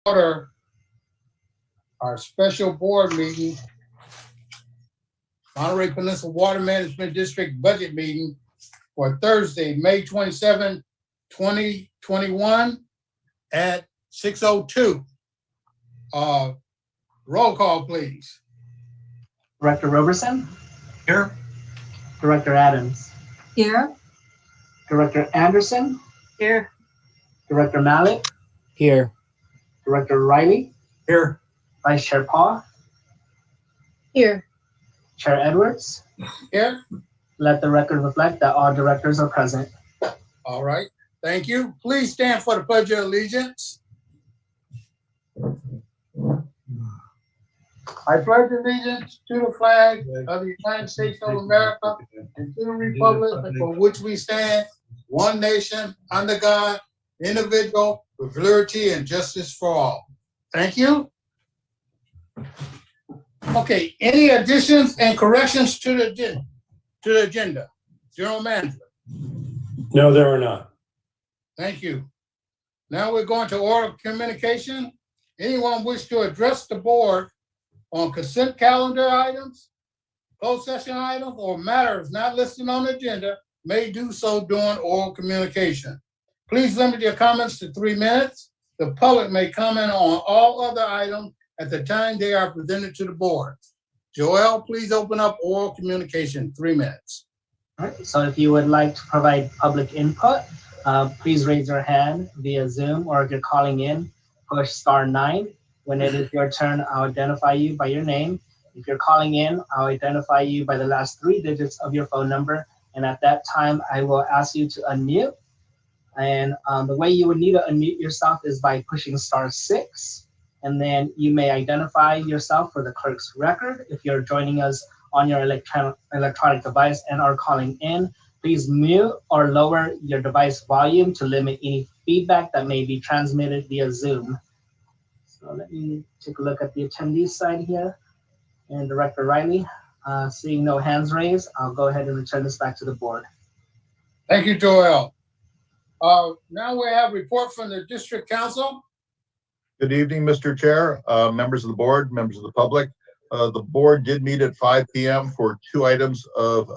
order our special board meeting, Monterey Peninsula Water Management District budget meeting for Thursday, May 27, 2021 at 6:02. Roll call, please. Director Roberson? Here. Director Adams? Here. Director Anderson? Here. Director Mallett? Here. Director Riley? Here. Vice Chair Paul? Here. Chair Edwards? Here. Let the record reflect that all directors are present. All right, thank you. Please stand for the Pledge of Allegiance. I pledge allegiance to the flag of the United States of America and to the republic for which we stand, one nation, under God, indivisible, with liberty and justice for all. Thank you. Okay, any additions and corrections to the agenda? General Manager. No, there are not. Thank you. Now we're going to order of communication. Anyone wish to address the board on consent calendar items, closed session items, or matters not listed on the agenda may do so during oral communication. Please limit your comments to 3 minutes. The public may comment on all other items at the time they are presented to the board. Joel, please open up oral communication, 3 minutes. All right, so if you would like to provide public input, please raise your hand via Zoom, or if you're calling in, push *9. When it is your turn, I'll identify you by your name. If you're calling in, I'll identify you by the last 3 digits of your phone number. And at that time, I will ask you to unmute. And the way you would need to unmute yourself is by pushing *6. And then you may identify yourself for the clerk's record. If you're joining us on your electronic device and are calling in, please mute or lower your device volume to limit any feedback that may be transmitted via Zoom. So let me take a look at the attendees side here. And Director Riley, seeing no hands raised, I'll go ahead and return this back to the board. Thank you, Joel. Now we have a report from the District Council. Good evening, Mr. Chair, members of the board, members of the public. The board did meet at 5 p.m. for 2 items of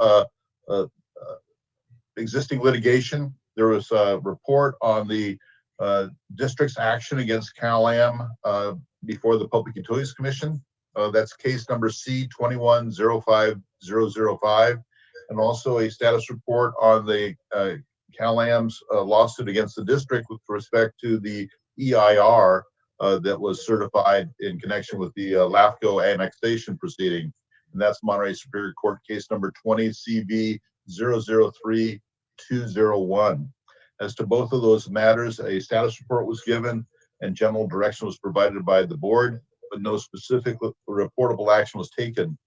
existing litigation. There was a report on the district's action against Cal-Am before the Public Utilities Commission. That's case number C2105005, and also a status report on the Cal-Am's lawsuit against the district with respect to the EIR that was certified in connection with the LAFCO annexation proceeding. And that's Monterey Superior Court case number 20 CV 003201. As to both of those matters, a status report was given and general direction was provided by the board, but no specific reportable action was taken.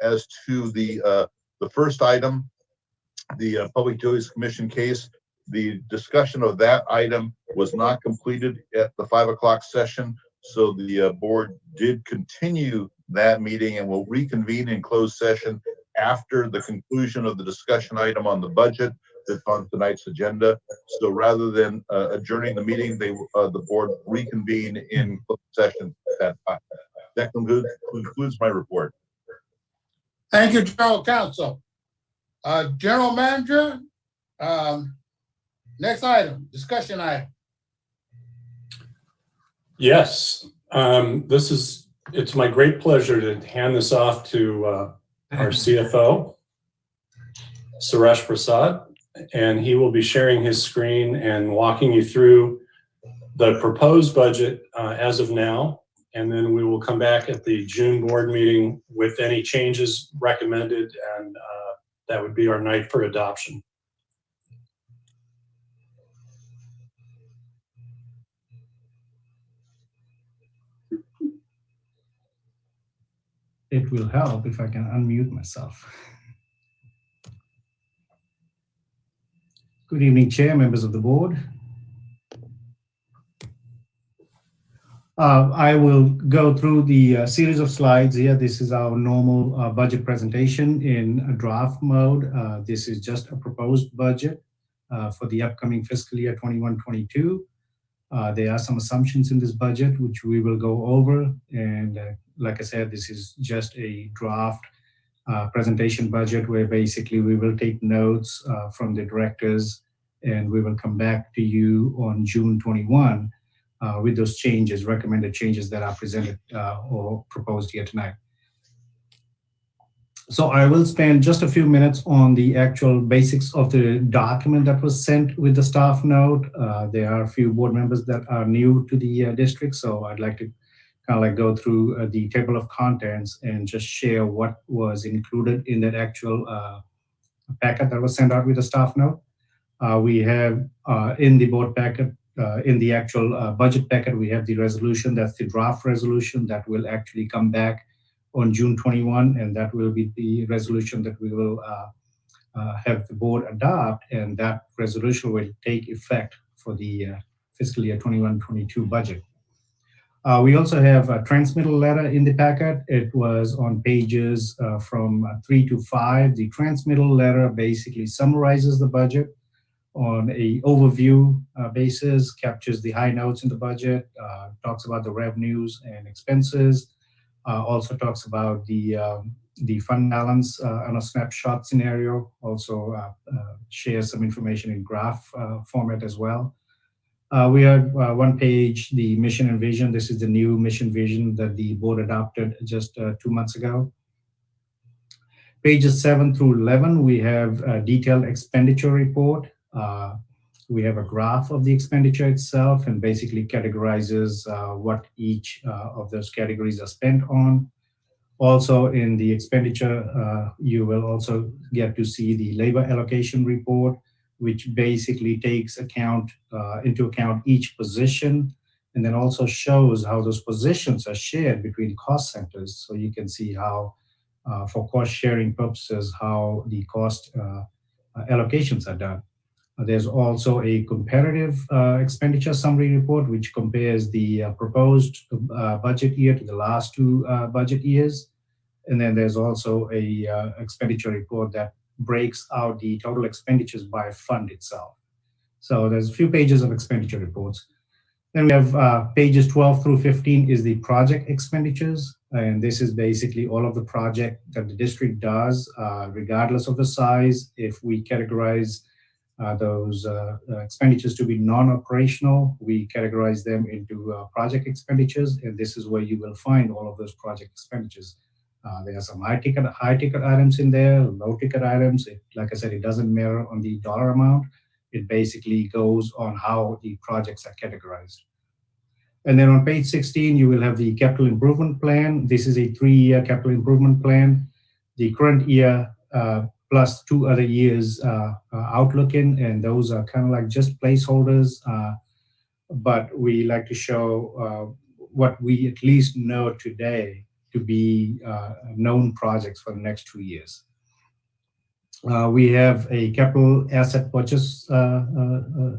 As to the first item, the Public Utilities Commission case, the discussion of that item was not completed at the 5 o'clock session, so the board did continue that meeting and will reconvene in closed session after the conclusion of the discussion item on the budget that's on tonight's agenda. So rather than adjourning the meeting, the board reconvene in closed session at that time. That concludes my report. Thank you, General Counsel. General Manager, next item, discussion item. Yes, it's my great pleasure to hand this off to our CFO, Suresh Prasad, and he will be sharing his screen and walking you through the proposed budget as of now. And then we will come back at the June board meeting with any changes recommended, and that would be our night for adoption. It will help if I can unmute myself. Good evening, Chair, members of the board. I will go through the series of slides here. This is our normal budget presentation in a draft mode. This is just a proposed budget for the upcoming fiscal year 21-22. There are some assumptions in this budget, which we will go over. And like I said, this is just a draft presentation budget where basically we will take notes from the directors and we will come back to you on June 21 with those changes, recommended changes that are presented or proposed here tonight. So I will spend just a few minutes on the actual basics of the document that was sent with the staff note. There are a few board members that are new to the district, so I'd like to kind of like go through the table of contents and just share what was included in that actual packet that was sent out with the staff note. We have in the board packet, in the actual budget packet, we have the resolution. That's the draft resolution that will actually come back on June 21, and that will be the resolution that we will have the board adopt, and that resolution will take effect for the fiscal year 21-22 budget. We also have a transmittal letter in the packet. It was on pages from 3 to 5. The transmittal letter basically summarizes the budget on a overview basis, captures the high notes in the budget, talks about the revenues and expenses, also talks about the fund balance on a snapshot scenario, also shares some information in graph format as well. We have one page, the mission and vision. This is the new mission vision that the board adopted just 2 months ago. Pages 7 through 11, we have a detailed expenditure report. We have a graph of the expenditure itself and basically categorizes what each of those categories are spent on. Also in the expenditure, you will also get to see the labor allocation report, which basically takes into account each position, and then also shows how those positions are shared between cost centers. So you can see how, for cost sharing purposes, how the cost allocations are done. There's also a comparative expenditure summary report, which compares the proposed budget year to the last 2 budget years. And then there's also a expenditure report that breaks out the total expenditures by fund itself. So there's a few pages of expenditure reports. Then we have pages 12 through 15 is the project expenditures. And this is basically all of the project that the district does, regardless of the size. If we categorize those expenditures to be non-operational, we categorize them into project expenditures, and this is where you will find all of those project expenditures. There are some high ticket items in there, low ticket items. Like I said, it doesn't matter on the dollar amount. It basically goes on how the projects are categorized. And then on page 16, you will have the capital improvement plan. This is a 3-year capital improvement plan. The current year plus 2 other years outlook in, and those are kind of like just placeholders, but we like to show what we at least know today to be known projects for the next 2 years. We have a capital asset purchase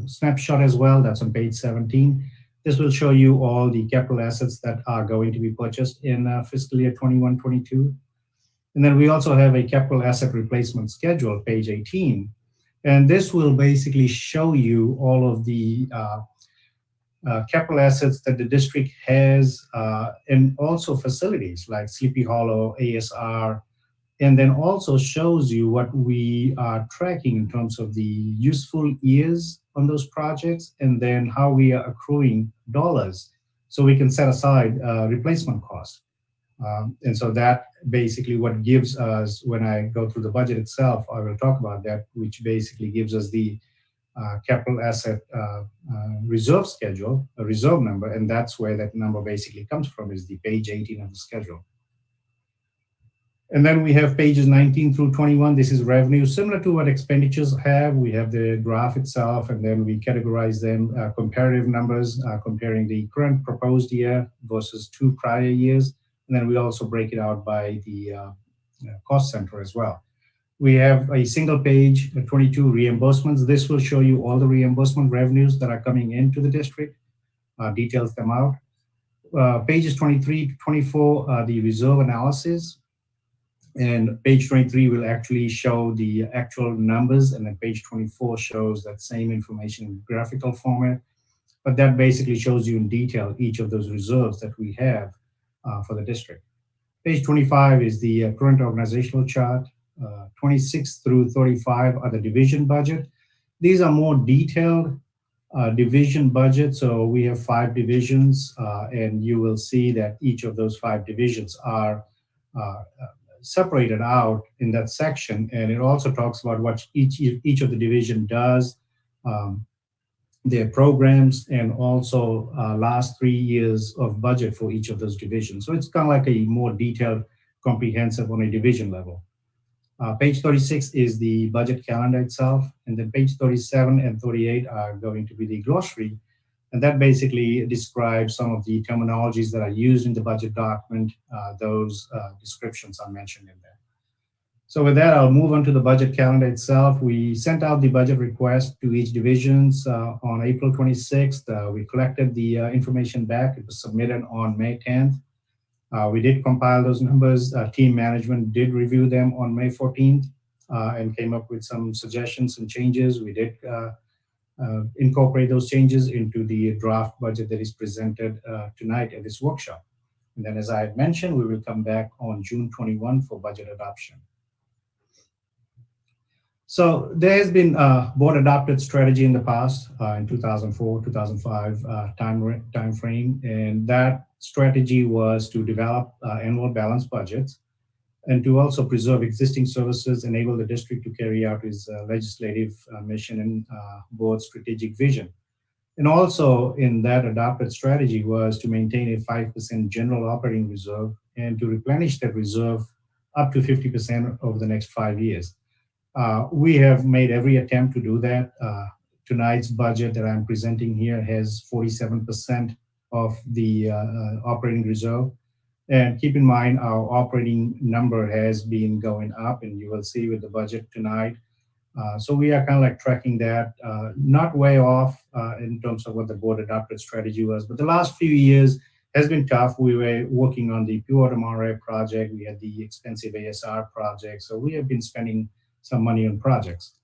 snapshot as well. That's on page 17. This will show you all the capital assets that are going to be purchased in fiscal year 21-22. And then we also have a capital asset replacement schedule, page 18. And this will basically show you all of the capital assets that the district has, and also facilities like Sleepy Hollow, ASR, and then also shows you what we are tracking in terms of the useful years on those projects, and then how we are accruing dollars so we can set aside replacement costs. And so that basically what gives us, when I go through the budget itself, I will talk about that, which basically gives us the capital asset reserve schedule, a reserve number, and that's where that number basically comes from, is the page 18 of the schedule. And then we have pages 19 through 21. This is revenue, similar to what expenditures have. We have the graph itself, and then we categorize them, comparative numbers, comparing the current proposed year versus 2 prior years. And then we also break it out by the cost center as well. We have a single page, 22 reimbursements. This will show you all the reimbursement revenues that are coming into the district, details them out. Pages 23 to 24 are the reserve analysis. And page 23 will actually show the actual numbers, and then page 24 shows that same information in graphical format. but that basically shows you in detail each of those reserves that we have for the district. Page 25 is the current organizational chart. 26 through 35 are the division budget. These are more detailed division budget. So we have 5 divisions, and you will see that each of those 5 divisions are separated out in that section. And it also talks about what each of the division does, their programs, and also last 3 years of budget for each of those divisions. So it's kind of like a more detailed, comprehensive on a division level. Page 36 is the budget calendar itself, and then page 37 and 38 are going to be the glossary, and that basically describes some of the terminologies that are used in the budget document. Those descriptions are mentioned in there. So with that, I'll move on to the budget calendar itself. We sent out the budget request to each divisions on April 26th. We collected the information back. It was submitted on May 10th. We did compile those numbers. Team management did review them on May 14th and came up with some suggestions and changes. We did incorporate those changes into the draft budget that is presented tonight at this workshop. And then, as I had mentioned, we will come back on June 21 for budget adoption. So there has been a board-adopted strategy in the past, in 2004, 2005 time frame, and that strategy was to develop annual balanced budgets and to also preserve existing services, enable the district to carry out its legislative mission and board strategic vision. And also in that adopted strategy was to maintain a 5% general operating reserve and to replenish that reserve up to 50% over the next 5 years. We have made every attempt to do that. Tonight's budget that I'm presenting here has 47% of the operating reserve. And keep in mind, our operating number has been going up, and you will see with the budget tonight. So we are kind of like tracking that, not way off in terms of what the board adopted strategy was, but the last few years has been tough. We were working on the Pure Monterey project. We had the expensive ASR project. So we have been spending some money on projects.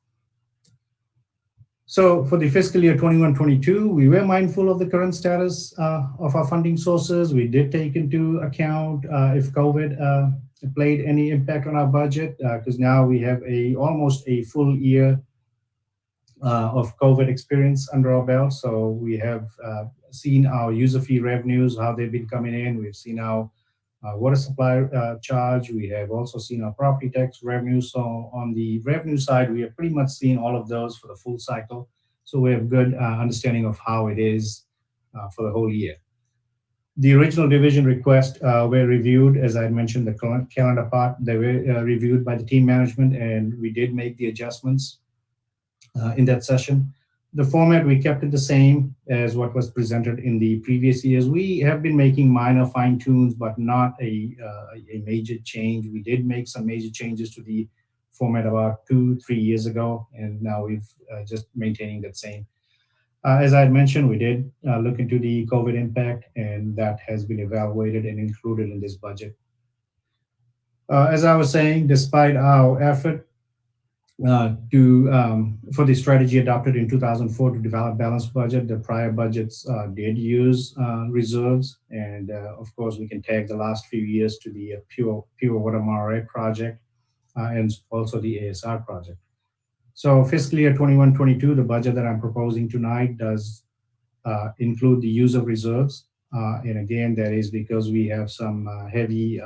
So for the fiscal year 21-22, we were mindful of the current status of our funding sources. We did take into account if COVID played any impact on our budget, because now we have almost a full year of COVID experience under our belt. So we have seen our user fee revenues, how they've been coming in. We've seen our water supply charge. We have also seen our property tax revenue. So on the revenue side, we have pretty much seen all of those for the full cycle. So we have good understanding of how it is for the whole year. The original division requests were reviewed, as I mentioned, the calendar part. They were reviewed by the team management, and we did make the adjustments in that session. The format, we kept it the same as what was presented in the previous years. We have been making minor fine tunes, but not a major change. We did make some major changes to the format about 2-3 years ago, and now we've just maintaining that same. As I had mentioned, we did look into the COVID impact, and that has been evaluated and included in this budget. As I was saying, despite our effort for the strategy adopted in 2004 to develop balanced budget, the prior budgets did use reserves, and of course we can tag the last few years to the Pure Water Monterey project and also the ASR project. So fiscal year 21-22, the budget that I'm proposing tonight does include the use of reserves, and again that is because we have some heavy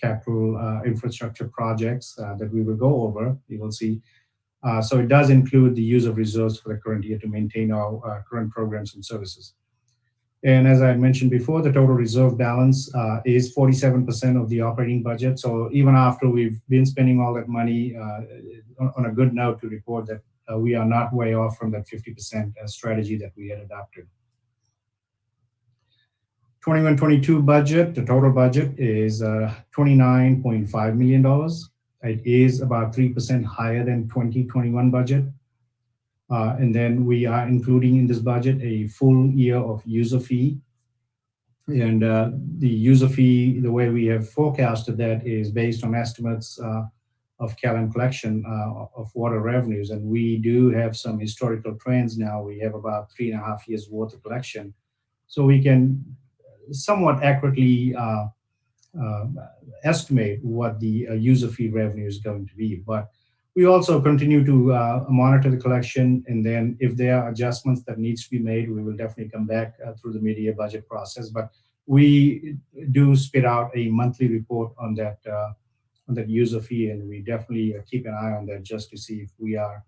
capital infrastructure projects that we will go over, you will see. So it does include the use of reserves for the current year to maintain our current programs and services. And as I mentioned before, the total reserve balance is 47% of the operating budget. So even after we've been spending all that money, on a good note to report that we are not way off from that 50% strategy that we had adopted. 21-22 budget, the total budget is $29.5 million. It is about 3% higher than 2021 budget. And then we are including in this budget a full year of user fee. And the user fee, the way we have forecasted that is based on estimates of CalAm collection of water revenues. And we do have some historical trends now. We have about 3.5 years worth of collection. So we can somewhat accurately estimate what the user fee revenue is going to be. But we also continue to monitor the collection, and then if there are adjustments that needs to be made, we will definitely come back through the mid-year budget process. But we do spit out a monthly report on that user fee, and we definitely keep an eye on that just to see if we are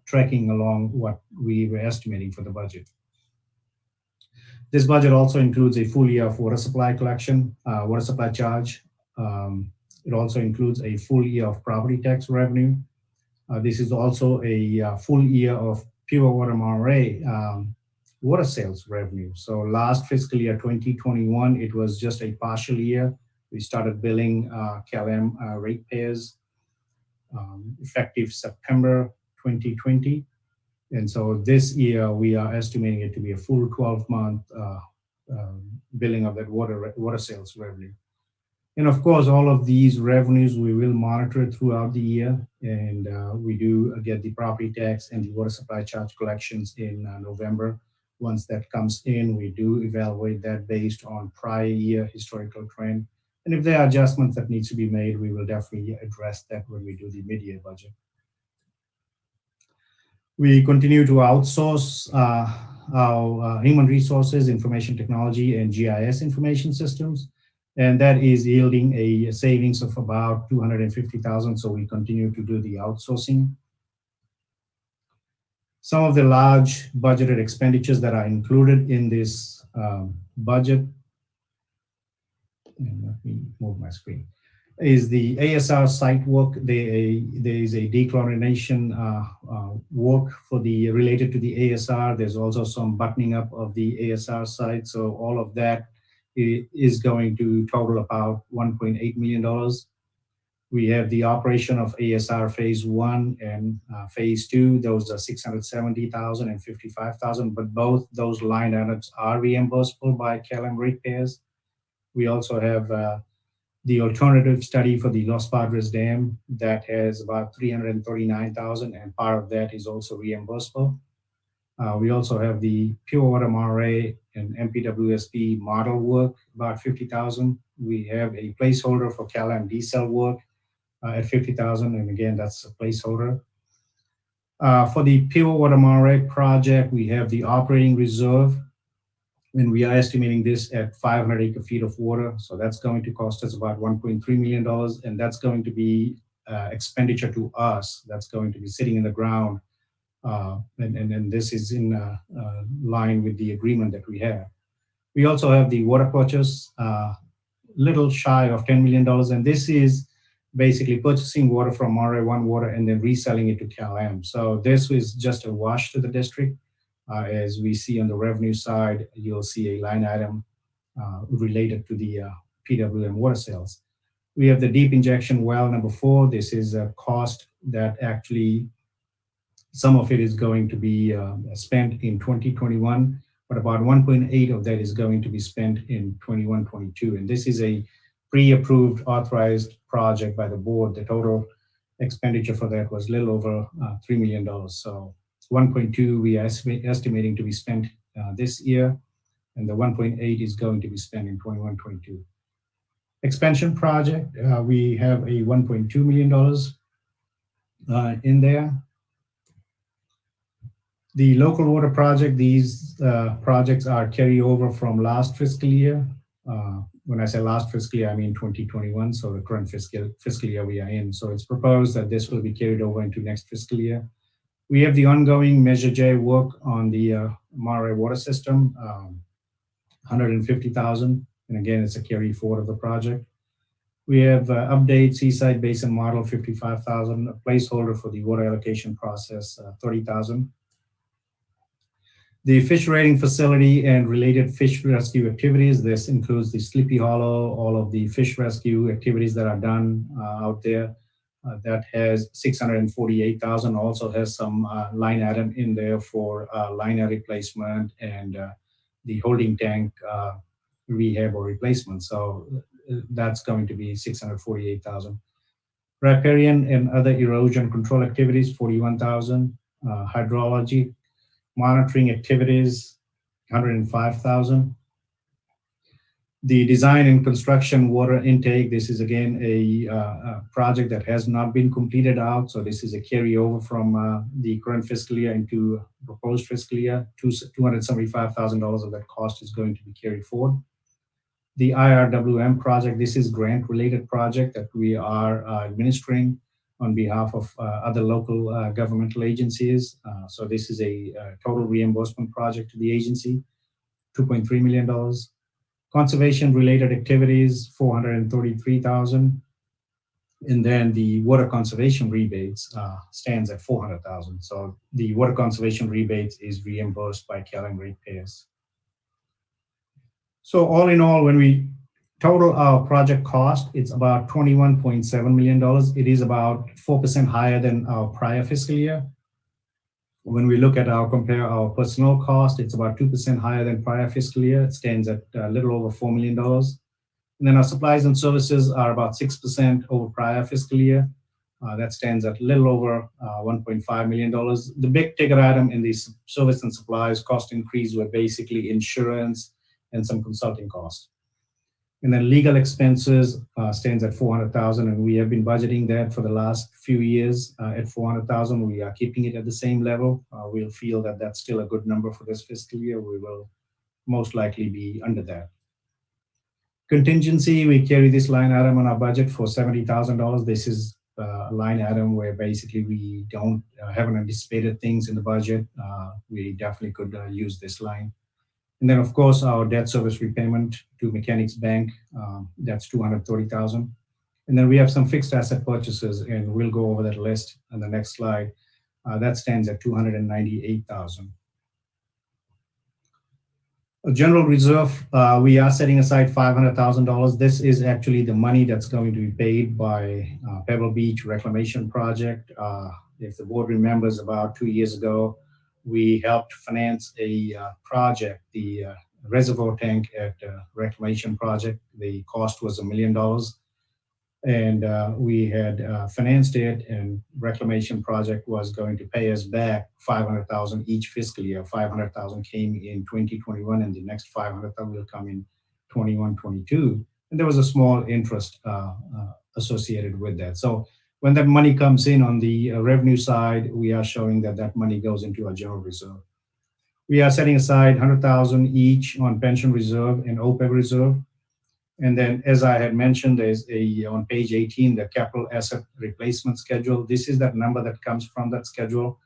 tracking along what we were estimating for the budget. This budget also includes a full year of water supply collection, water supply charge. It also includes a full year of property tax revenue. This is also a full year of Pure Water Monterey water sales revenue. So last fiscal year, 2021, it was just a partial year. We started billing CalAm ratepayers effective September 2020. And so this year, we are estimating it to be a full 12-month billing of that water sales revenue. And of course, all of these revenues, we will monitor throughout the year. And we do get the property tax and the water supply charge collections in November. Once that comes in, we do evaluate that based on prior year historical trend. And if there are adjustments that needs to be made, we will definitely address that when we do the mid-year budget. We continue to outsource our human resources, information technology, and GIS information systems. And that is yielding a savings of about $250,000. So we continue to do the outsourcing. Some of the large budgeted expenditures that are included in this budget, and let me move my screen, is the ASR site work. There is a dechlorination work related to the ASR. There's also some buttoning up of the ASR site. So all of that is going to total about $1.8 million. We have the operation of ASR phase 1 and phase 2. Those are $670,000 and $55,000, but both those line items are reimbursable by CalAm ratepayers. We also have the alternative study for the Los Padres Dam that has about $339,000, and part of that is also reimbursable. We also have the Pure Water Monterey and MPWSP model work, about $50,000. We have a placeholder for CalAm diesel work at $50,000, and again, that's a placeholder. For the Pure Water Monterey project, we have the operating reserve, and we are estimating this at 500 acre-feet of water. So that's going to cost us about $1.3 million, and that's going to be expenditure to us. That's going to be sitting in the ground, and this is in line with the agreement that we have. We also have the water purchase, little shy of $10 million, and this is basically purchasing water from Monterey One Water and then reselling it to CalAm. So this is just a wash to the district. As we see on the revenue side, you'll see a line item related to the PWM water sales. We have the deep injection well number 4. This is a cost that actually, some of it is going to be spent in 2021, but about 1.8 of that is going to be spent in 21-22. And this is a pre-approved, authorized project by the board. The total expenditure for that was a little over $3 million. So 1.2 we are estimating to be spent this year, and the 1.8 is going to be spent in 21-22. Expansion project, we have a $1.2 million in there. The local water project, these projects are carryover from last fiscal year. When I say last fiscal year, I mean 2021, so the current fiscal year we are in. So it's proposed that this will be carried over into next fiscal year. We have the ongoing Measure J work on the Monterey water system, $150,000, and again, it's a carry forward of the project. We have update Seaside Basin Model, $55,000, a placeholder for the water allocation process, $30,000. The fish rating facility and related fish rescue activities. This includes the Sleepy Hollow, all of the fish rescue activities that are done out there. That has $648,000. Also has some line item in there for liner replacement and the holding tank rehab or replacement. So that's going to be $648,000. Riparian and other erosion control activities, 41,000. Hydrology monitoring activities, 105,000. The design and construction water intake, this is again a project that has not been completed out. So this is a carryover from the current fiscal year into proposed fiscal year. $275,000 of that cost is going to be carried forward. The IRWM project, this is grant-related project that we are administering on behalf of other local governmental agencies. So this is a total reimbursement project to the agency, $2.3 million. Conservation-related activities, $433,000. And then the water conservation rebates stands at $400,000. So the water conservation rebates is reimbursed by Calen ratepayers. So all in all, when we total our project cost, it's about $21.7 million. It is about 4% higher than our prior fiscal year. When we look at compare our personnel cost, it's about 2% higher than prior fiscal year. It stands at a little over $4 million. And then our supplies and services are about 6% over prior fiscal year. That stands at a little over $1.5 million. The big ticket item in the service and supplies cost increase were basically insurance and some consulting costs. And then legal expenses stands at $400,000, and we have been budgeting that for the last few years at $400,000. We are keeping it at the same level. We'll feel that that's still a good number for this fiscal year. We will most likely be under that. Contingency, we carry this line item on our budget for $70,000. This is a line item where basically we haven't anticipated things in the budget. We definitely could use this line. And then, of course, our debt service repayment to Mechanics Bank, that's $230,000. And then we have some fixed asset purchases, and we'll go over that list on the next slide. That stands at $298,000. A general reserve, we are setting aside $500,000. This is actually the money that's going to be paid by Pebble Beach Reclamation Project. If the board remembers, about 2 years ago, we helped finance a project, the reservoir tank at Reclamation Project. The cost was $1 million. And we had financed it, and Reclamation Project was going to pay us back $500,000 each fiscal year. $500,000 came in 2021, and the next $500,000 will come in 21-22. And there was a small interest associated with that. So when that money comes in on the revenue side, we are showing that that money goes into our general reserve. We are setting aside $100,000 each on pension reserve and OPEB reserve. And then, as I had mentioned, there's on page 18, the capital asset replacement schedule. This is that number that comes from that schedule.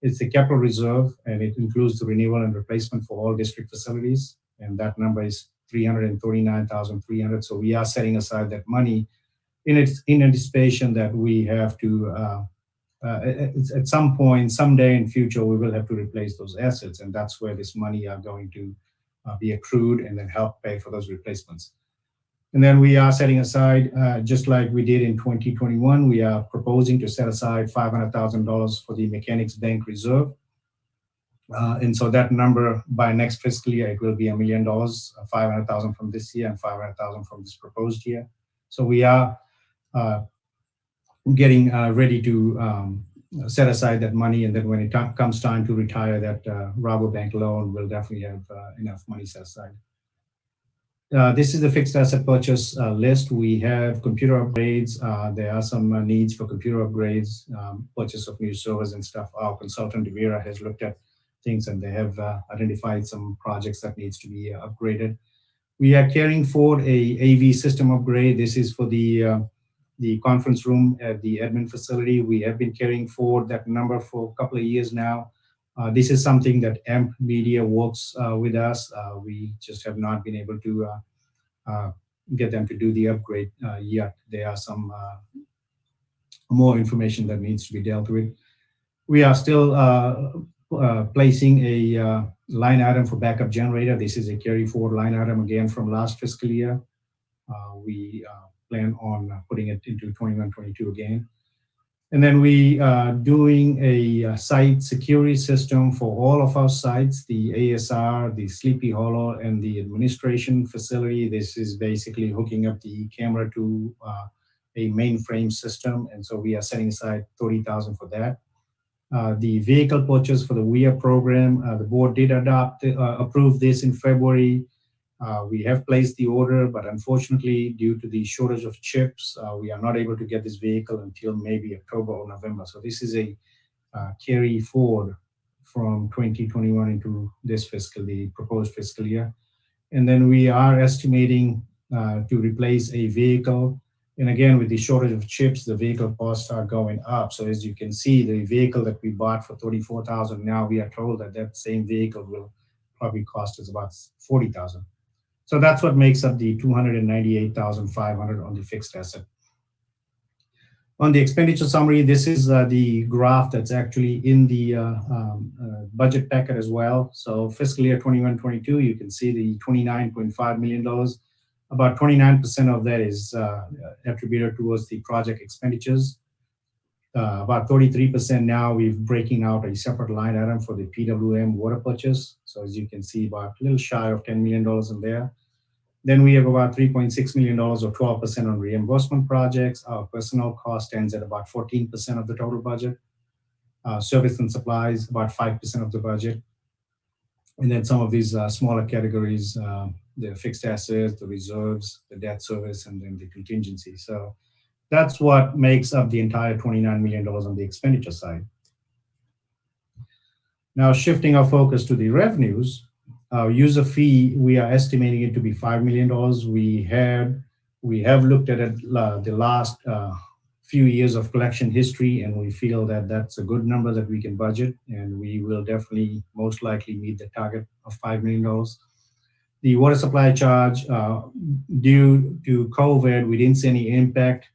It's the capital reserve, and it includes the renewal and replacement for all district facilities. And that number is $339,300. So we are setting aside that money in anticipation that we have to, at some point, someday in future, we will have to replace those assets. And that's where this money are going to be accrued and then help pay for those replacements. And then we are setting aside, just like we did in 2021, we are proposing to set aside $500,000 for the Mechanics Bank Reserve. And so that number by next fiscal year, it will be $1 million, $500,000 from this year and $500,000 from this proposed year. So we are getting ready to set aside that money. And then when it comes time to retire that Rabobank loan, we'll definitely have enough money set aside. This is the fixed asset purchase list. We have computer upgrades. There are some needs for computer upgrades, purchase of new servers and stuff. Our consultant, Devira, has looked at things, and they have identified some projects that needs to be upgraded. We are carrying forward a AV system upgrade. This is for the conference room at the admin facility. We have been carrying forward that number for a couple of years now. This is something that AMP Media works with us. We just have not been able to get them to do the upgrade yet. There are some more information that needs to be dealt with. We are still placing a line item for backup generator. This is a carry forward line item again from last fiscal year. We plan on putting it into 21-22 again. And then we are doing a site security system for all of our sites, the ASR, the Sleepy Hollow, and the administration facility. This is basically hooking up the camera to a mainframe system, and so we are setting aside $30,000 for that. The vehicle purchase for the WIA program, the board did approve this in February. We have placed the order, but unfortunately, due to the shortage of chips, we are not able to get this vehicle until maybe October or November. So this is a carry forward from 2021 into this the proposed fiscal year. And then we are estimating to replace a vehicle. And again, with the shortage of chips, the vehicle costs are going up. So as you can see, the vehicle that we bought for $34,000, now we are told that that same vehicle will probably cost us about $40,000. So that's what makes up the $298,500 on the fixed asset. On the expenditure summary, this is the graph that's actually in the budget packet as well. So fiscal year 21-22, you can see the $29.5 million. About 29% of that is attributed towards the project expenditures. About 33% now we're breaking out a separate line item for the PWM water purchase. So as you can see, about a little shy of $10 million in there. Then we have about $3.6 million or 12% on reimbursement projects. Our personnel cost ends at about 14% of the total budget. Service and supplies, about 5% of the budget. And then some of these smaller categories, the fixed assets, the reserves, the debt service, and then the contingency. So that's what makes up the entire $29 million on the expenditure side. Now shifting our focus to the revenues, our user fee, we are estimating it to be $5 million. We have looked at it, the last few years of collection history, and we feel that that's a good number that we can budget, and we will definitely most likely meet the target of $5 million. The water supply charge, due to COVID, we didn't see any impact,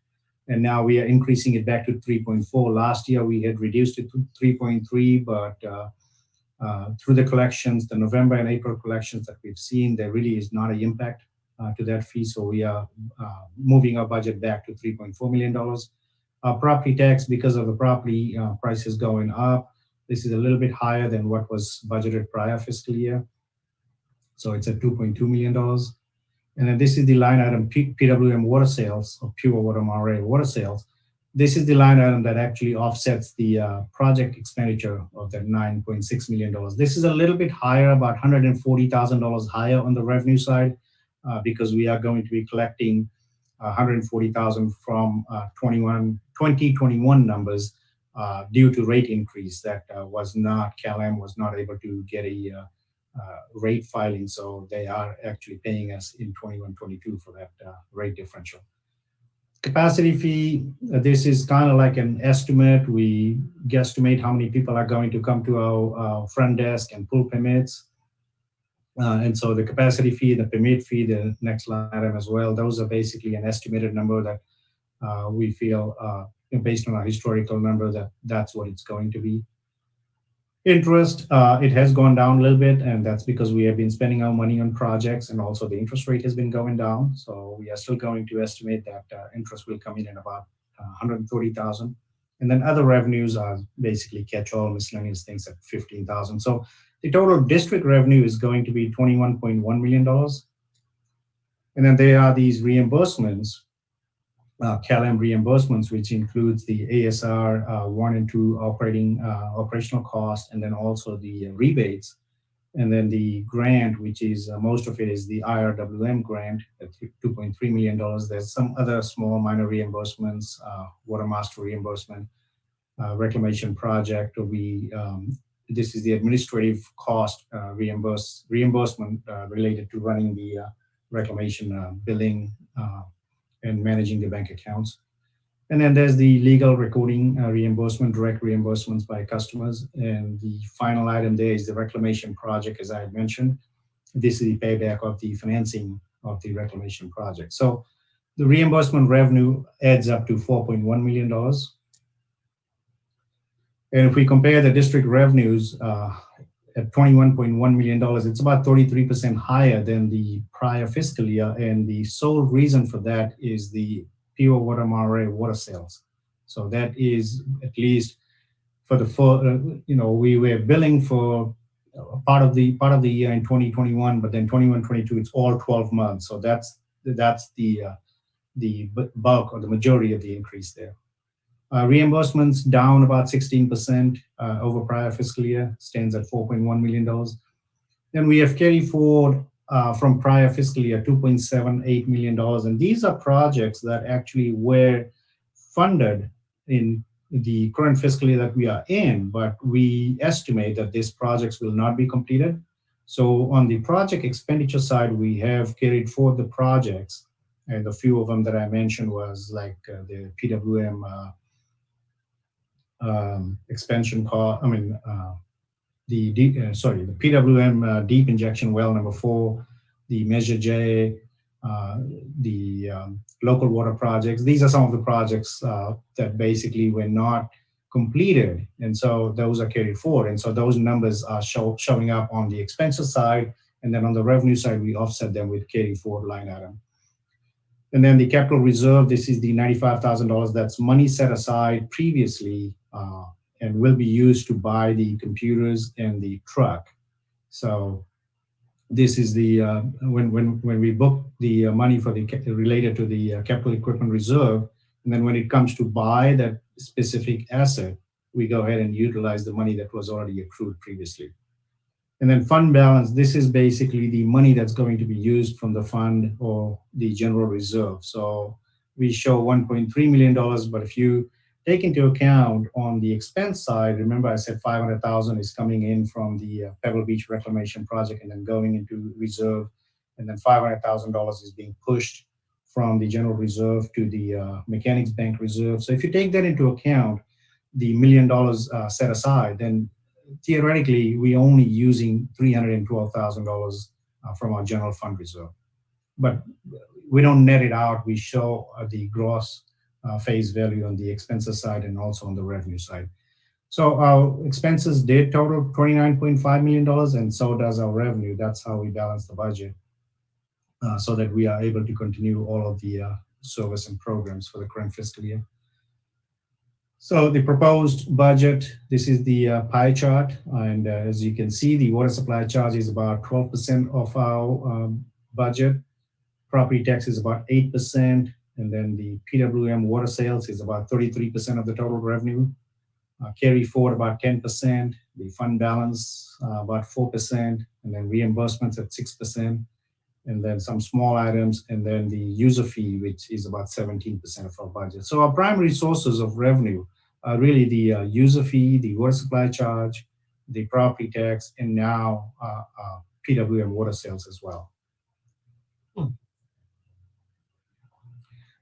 and now we are increasing it back to 3.4. Last year we had reduced it to 3.3, but through the collections, the November and April collections that we've seen, there really is not an impact to that fee. So we are moving our budget back to $3.4 million. Our property tax, because of the property prices going up, this is a little bit higher than what was budgeted prior fiscal year. So it's at $2.2 million. And then this is the line item PWM water sales, or pure water Monterey water sales. This is the line item that actually offsets the project expenditure of that $9.6 million. This is a little bit higher, about $140,000 higher on the revenue side, because we are going to be collecting $140,000 from 2021 numbers due to rate increase that CalAm was not able to get a rate filing, so they are actually paying us in 21-22 for that rate differential. Capacity fee, this is kind of like an estimate. We guesstimate how many people are going to come to our front desk and pull permits. And so the capacity fee, the permit fee, the next line item as well, those are basically an estimated number that we feel, based on our historical number, that's what it's going to be. Interest, it has gone down a little bit, and that's because we have been spending our money on projects, and also the interest rate has been going down. So we are still going to estimate that interest will come in at about $130,000. And then other revenues are basically catch-all miscellaneous things at $15,000. So the total district revenue is going to be $21.1 million. And then there are these reimbursements, CalAm reimbursements, which includes the ASR 1 and 2 operational costs, and then also the rebates, and then the grant, which is most of it is the IRWM grant at $2.3 million. There's some other small minor reimbursements, water master reimbursement, reclamation project. This is the administrative cost reimbursement related to running the reclamation billing and managing the bank accounts. And then there's the legal recording reimbursement, direct reimbursements by customers. And the final item there is the reclamation project, as I had mentioned. This is the payback of the financing of the reclamation project. So the reimbursement revenue adds up to $4.1 million. And if we compare the district revenues at $21.1 million, it's about 33% higher than the prior fiscal year. And the sole reason for that is the pure water Monterey water sales. So that is, at least for the we were billing for part of the year in 2021, but then 21-22, it's all 12 months. So that's the the bulk or the majority of the increase there. Reimbursements down about 16% over prior fiscal year, stands at $4.1 million. Then we have carry forward from prior fiscal year, $2.78 million. And these are projects that actually were funded in the current fiscal year that we are in, but we estimate that these projects will not be completed. So on the project expenditure side, we have carried forward the projects, and a few of them that I mentioned was like the PWM expansion cost. The PWM deep injection well number 4, the Measure J, the local water projects. These are some of the projects that basically were not completed, and so those are carried forward. And so those numbers are showing up on the expenses side, and then on the revenue side, we offset them with carry forward line item. And then the capital reserve, this is the $95,000. That's money set aside previously and will be used to buy the computers and the truck. So this is the when we book the money for the related to the capital equipment reserve, and then when it comes to buy that specific asset, we go ahead and utilize the money that was already accrued previously. And then fund balance, this is basically the money that's going to be used from the fund or the general reserve. So we show $1.3 million, but if you take into account on the expense side, remember I said $500,000 is coming in from the Pebble Beach Reclamation Project and then going into reserve, and then $500,000 is being pushed from the general reserve to the Mechanics Bank reserve. So if you take that into account, the $1 million set aside, then theoretically we're only using $312,000 from our general fund reserve. But we don't net it out. We show the gross face value on the expenses side and also on the revenue side. So our expenses did total $29.5 million, and so does our revenue. That's how we balance the budget so that we are able to continue all of the service and programs for the current fiscal year. So the proposed budget, this is the pie chart, and as you can see, the water supply charge is about 12% of our budget. Property tax is about 8%, and then the PWM water sales is about 33% of the total revenue. Carry forward about 10%, the fund balance about 4%, and then reimbursements at 6%, and then some small items, and then the user fee, which is about 17% of our budget. So our primary sources of revenue are really the user fee, the water supply charge, the property tax, and now PWM water sales as well.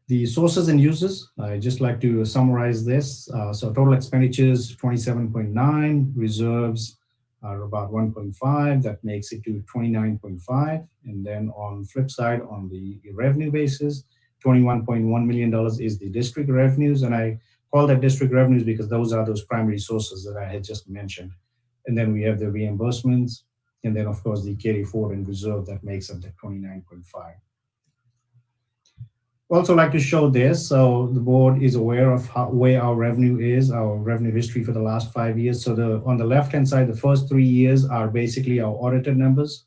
The sources and uses, I just like to summarize this. So total expenditures, 27.9, reserves are about 1.5, that makes it to 29.5. And then on flip side, on the revenue basis, $21.1 million is the district revenues. And I call that district revenues because those are those primary sources that I had just mentioned. And then we have the reimbursements, and then of course the carry forward and reserve that makes up the 29.5. Also like to show this. So the board is aware of where our revenue is, our revenue history for the last 5 years. So on the left-hand side, the first 3 years are basically our audited numbers.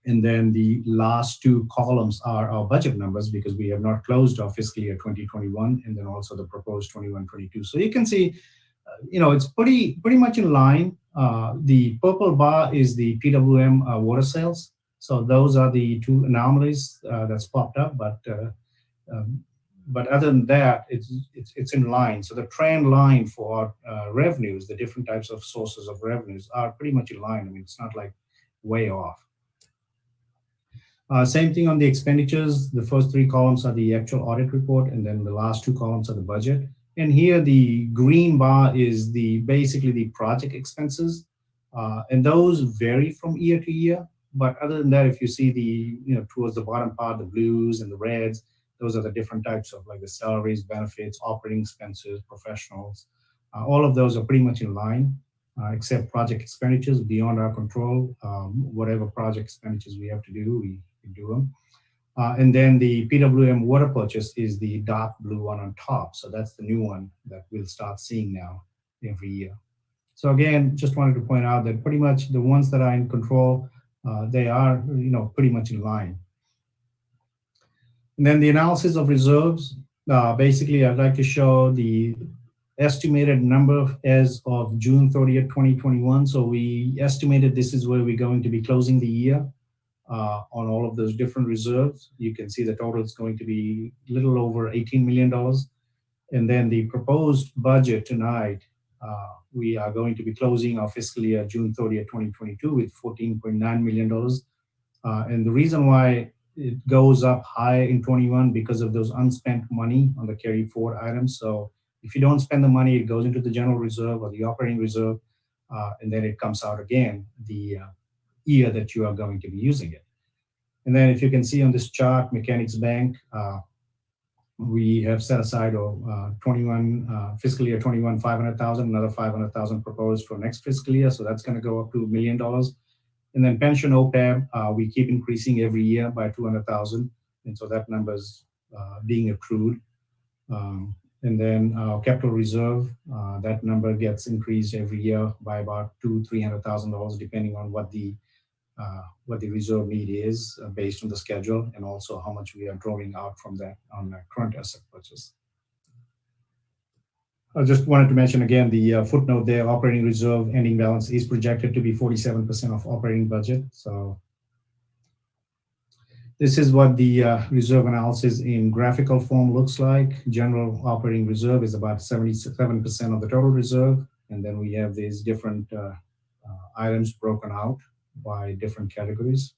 And then the last 2 columns are our budget numbers because we have not closed our fiscal year 2021, and then also the proposed 21-22. So you can see, it's pretty much in line. The purple bar is the PWM water sales. So those are the 2 anomalies that's popped up, but other than that, it's in line. So the trend line for revenues, the different types of sources of revenues are pretty much in line. I mean, it's not like way off. Same thing on the expenditures. The first 3 columns are the actual audit report, and then the last 2 columns are the budget. And here the green bar is basically the project expenses, and those vary from year to year. But other than that, if you see towards the bottom part, the blues and the reds, those are the different types of like the salaries, benefits, operating expenses, professionals. All of those are pretty much in line, except project expenditures beyond our control. Whatever project expenditures we have to do, we do them. And then the PWM water purchase is the dark blue one on top. So that's the new one that we'll start seeing now every year. So again, just wanted to point out that pretty much the ones that are in control, they are pretty much in line. And then the analysis of reserves. Basically, I'd like to show the estimated number as of June 30th, 2021. So we estimated this is where we're going to be closing the year on all of those different reserves. You can see the total is going to be a little over $18 million. And then the proposed budget tonight, we are going to be closing our fiscal year June 30th, 2022 with $14.9 million. And the reason why it goes up high in 21 because of those unspent money on the carry forward items. So if you don't spend the money, it goes into the general reserve or the operating reserve, and then it comes out again the year that you are going to be using it. And then if you can see on this chart, Mechanics Bank, we have set aside 21 fiscal year 21, 500,000, another 500,000 proposed for next fiscal year. So that's going to go up to $1 million. And then pension OPEB, we keep increasing every year by 200,000. And so that number is being accrued. And then capital reserve, that number gets increased every year by about $200,000-300,000, depending on what the reserve need is based on the schedule, and also how much we are drawing out from that on the current asset purchase. I just wanted to mention again the footnote there, operating reserve ending balance is projected to be 47% of operating budget. So this is what the reserve analysis in graphical form looks like. General operating reserve is about 77% of the total reserve. And then we have these different items broken out by different categories.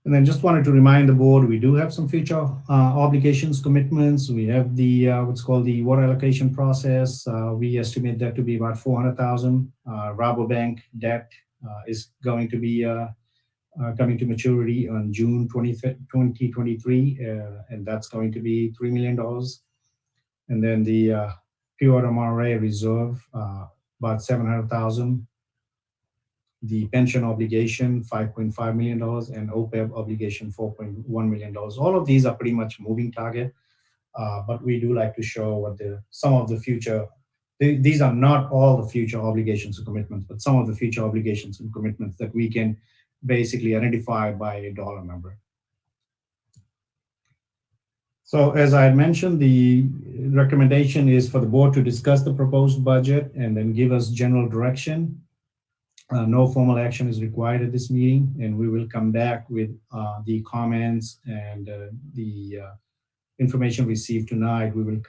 And then just wanted to remind the board, we do have some future obligations, commitments. We have the what's called the water allocation process. We estimate that to be about 400,000. Rabobank debt is going to be coming to maturity on June 2023, and that's going to be $3 million. And then the Pure Monterey reserve, about 700,000. The pension obligation, $5.5 million, and OPEB obligation, $4.1 million. All of these are pretty much moving target, but we do like to show what some of the future, these are not all the future obligations and commitments, but some of the future obligations and commitments that we can basically identify by a dollar number. So as I had mentioned, the recommendation is for the board to discuss the proposed budget and then give us general direction. No formal action is required at this meeting, and we will come back with the comments and the information received tonight. We will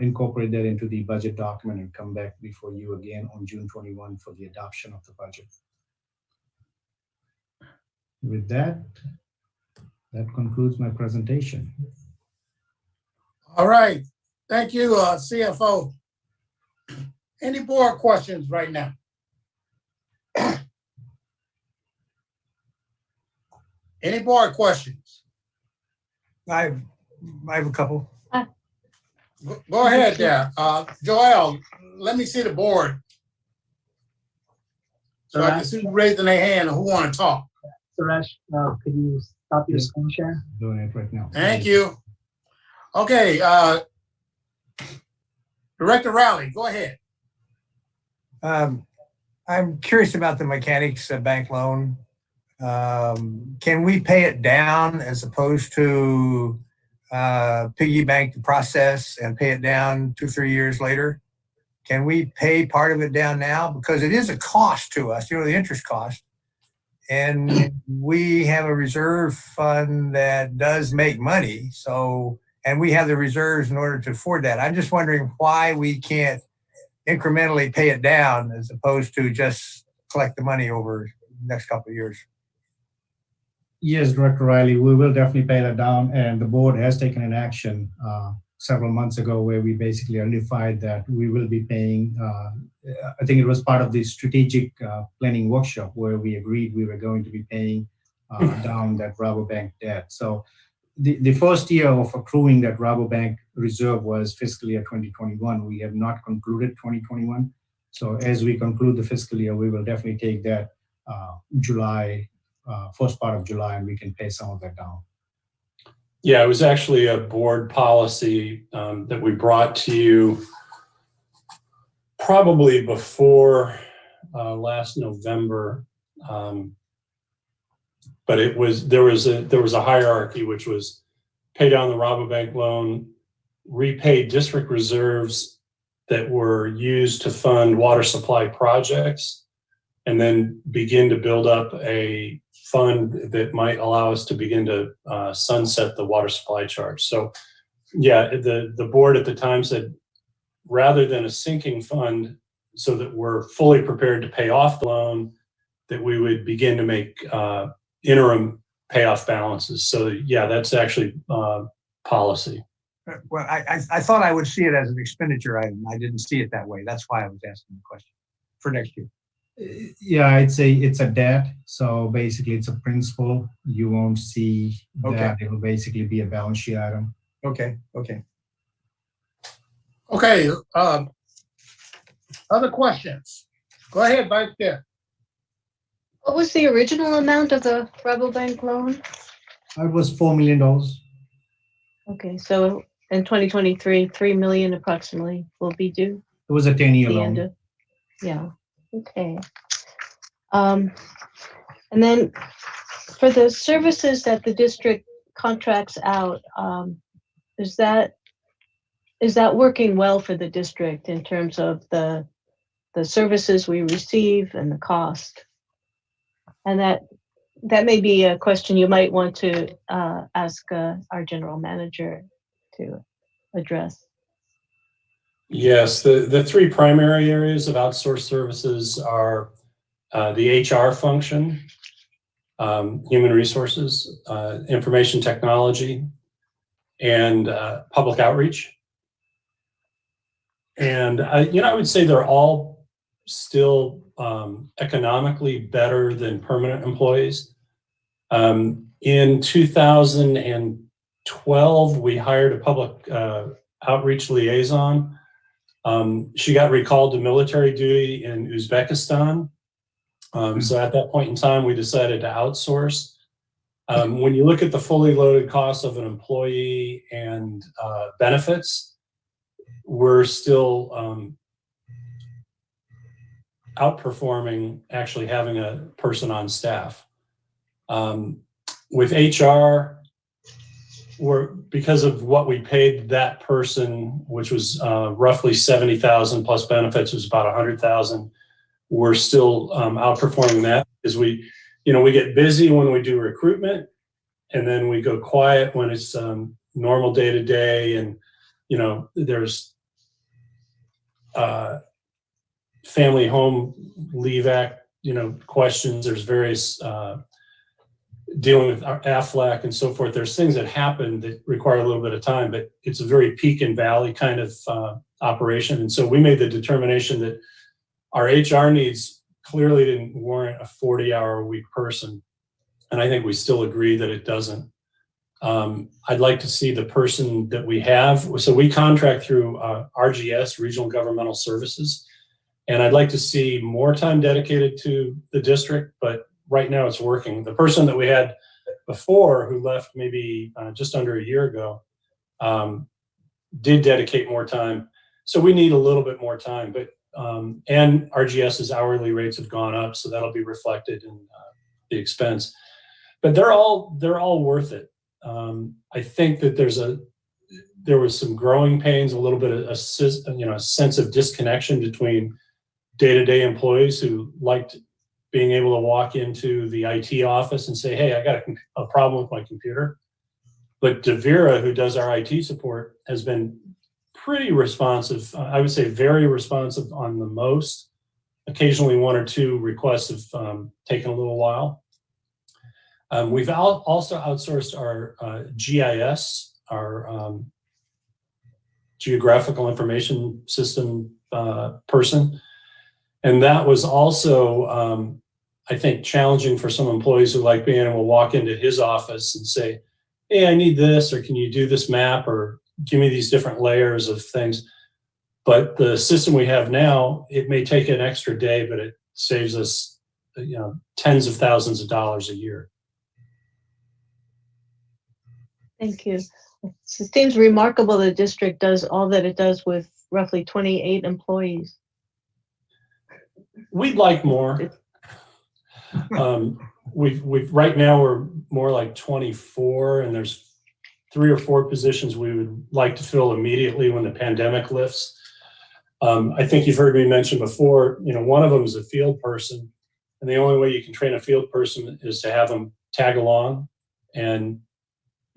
incorporate that into the budget document and come back before you again on June 21 for the adoption of the budget. With that, that concludes my presentation. All right. Thank you, CFO. Any board questions right now? Any board questions? I have a couple. Go ahead there. Joel, let me see the board. So I can see who raising their hand and who want to talk. Suresh, could you stop your screen share? Doing it right now. Thank you. Okay, Director Rowley, go ahead. I'm curious about the mechanics bank loan. Can we pay it down as opposed to piggyback the process and pay it down 2-3 years later? Can we pay part of it down now? Because it is a cost to us, the interest cost. And we have a reserve fund that does make money. So, and we have the reserves in order to afford that. I'm just wondering why we can't incrementally pay it down as opposed to just collect the money over the next couple of years. Yes, Director Riley, we will definitely pay that down, and the board has taken an action several months ago where we basically identified that we will be paying, I think it was part of the strategic planning workshop where we agreed we were going to be paying down that Rabobank debt. So the first year of accruing that Rabobank reserve was fiscal year 2021. We have not concluded 2021. So as we conclude the fiscal year, we will definitely take that July, first part of July, and we can pay some of that down. Yeah, it was actually a board policy that we brought to you probably before last November. But there was a hierarchy, which was pay down the Rabobank loan, repay district reserves that were used to fund water supply projects, and then begin to build up a fund that might allow us to begin to sunset the water supply charge. So yeah, the board at the time said, rather than a sinking fund so that we're fully prepared to pay off the loan, that we would begin to make interim payoff balances. So yeah, that's actually policy. Well, I thought I would see it as an expenditure item. I didn't see it that way. That's why I was asking the question for next year. Yeah, it's a debt. So basically it's a principal. You won't see Okay. that. It will basically be a balance sheet item. Okay. Okay, other questions? Go ahead, Vice Chair. What was the original amount of the Rabobank loan? It was $4 million. Okay, so in 2023, 3 million approximately will be due It was a at 10-year the end loan. of, yeah, okay. And then for the services that the district contracts out, is that working well for the district in terms of the services we receive and the cost? And that may be a question you might want to ask our general manager to address. Yes, the three primary areas of outsourced services are the HR function, human resources, information technology, and public outreach. And I would say they're all still economically better than permanent employees. In 2012, we hired a public outreach liaison. She got recalled to military duty in Uzbekistan. So at that point in time, we decided to outsource. When you look at the fully loaded cost of an employee and benefits, we're still outperforming actually having a person on staff. With HR, because of what we paid that person, which was roughly $70,000 plus benefits was about $100,000, we're still outperforming that because we get busy when we do recruitment, and then we go quiet when it's normal day to day, and there's family home leave act questions. There's various dealing with our AFLAC and so forth. There's things that happen that require a little bit of time, but it's a very peak and valley kind of operation. And so we made the determination that our HR needs clearly didn't warrant a 40-hour-a-week person. And I think we still agree that it doesn't. I'd like to see the person that we have. So we contract through RGS, Regional Governmental Services. And I'd like to see more time dedicated to the district, but right now it's working. The person that we had before, who left maybe just under a year ago, did dedicate more time. So we need a little bit more time, but and RGS's hourly rates have gone up, so that'll be reflected in the expense. But they're all worth it. I think that there was some growing pains, a little bit of a sense of disconnection between day-to-day employees who liked being able to walk into the IT office and say, hey, I got a problem with my computer. But Devira, who does our IT support, has been pretty responsive. I would say very responsive on the most. Occasionally one or two requests have taken a little while. We've also outsourced our GIS, our Geographical Information System person. And that was also, I think, challenging for some employees who like being able to walk into his office and say, hey, I need this, or can you do this map, or give me these different layers of things. But the system we have now, it may take an extra day, but it saves us, tens of thousands of dollars a year. Thank you. It seems remarkable the district does all that it does with roughly 28 employees. We'd like more. we've right now we're more like 24, and there's 3 or 4 positions we would like to fill immediately when the pandemic lifts. I think you've heard me mention before, one of them is a field person, and the only way you can train a field person is to have them tag along. And,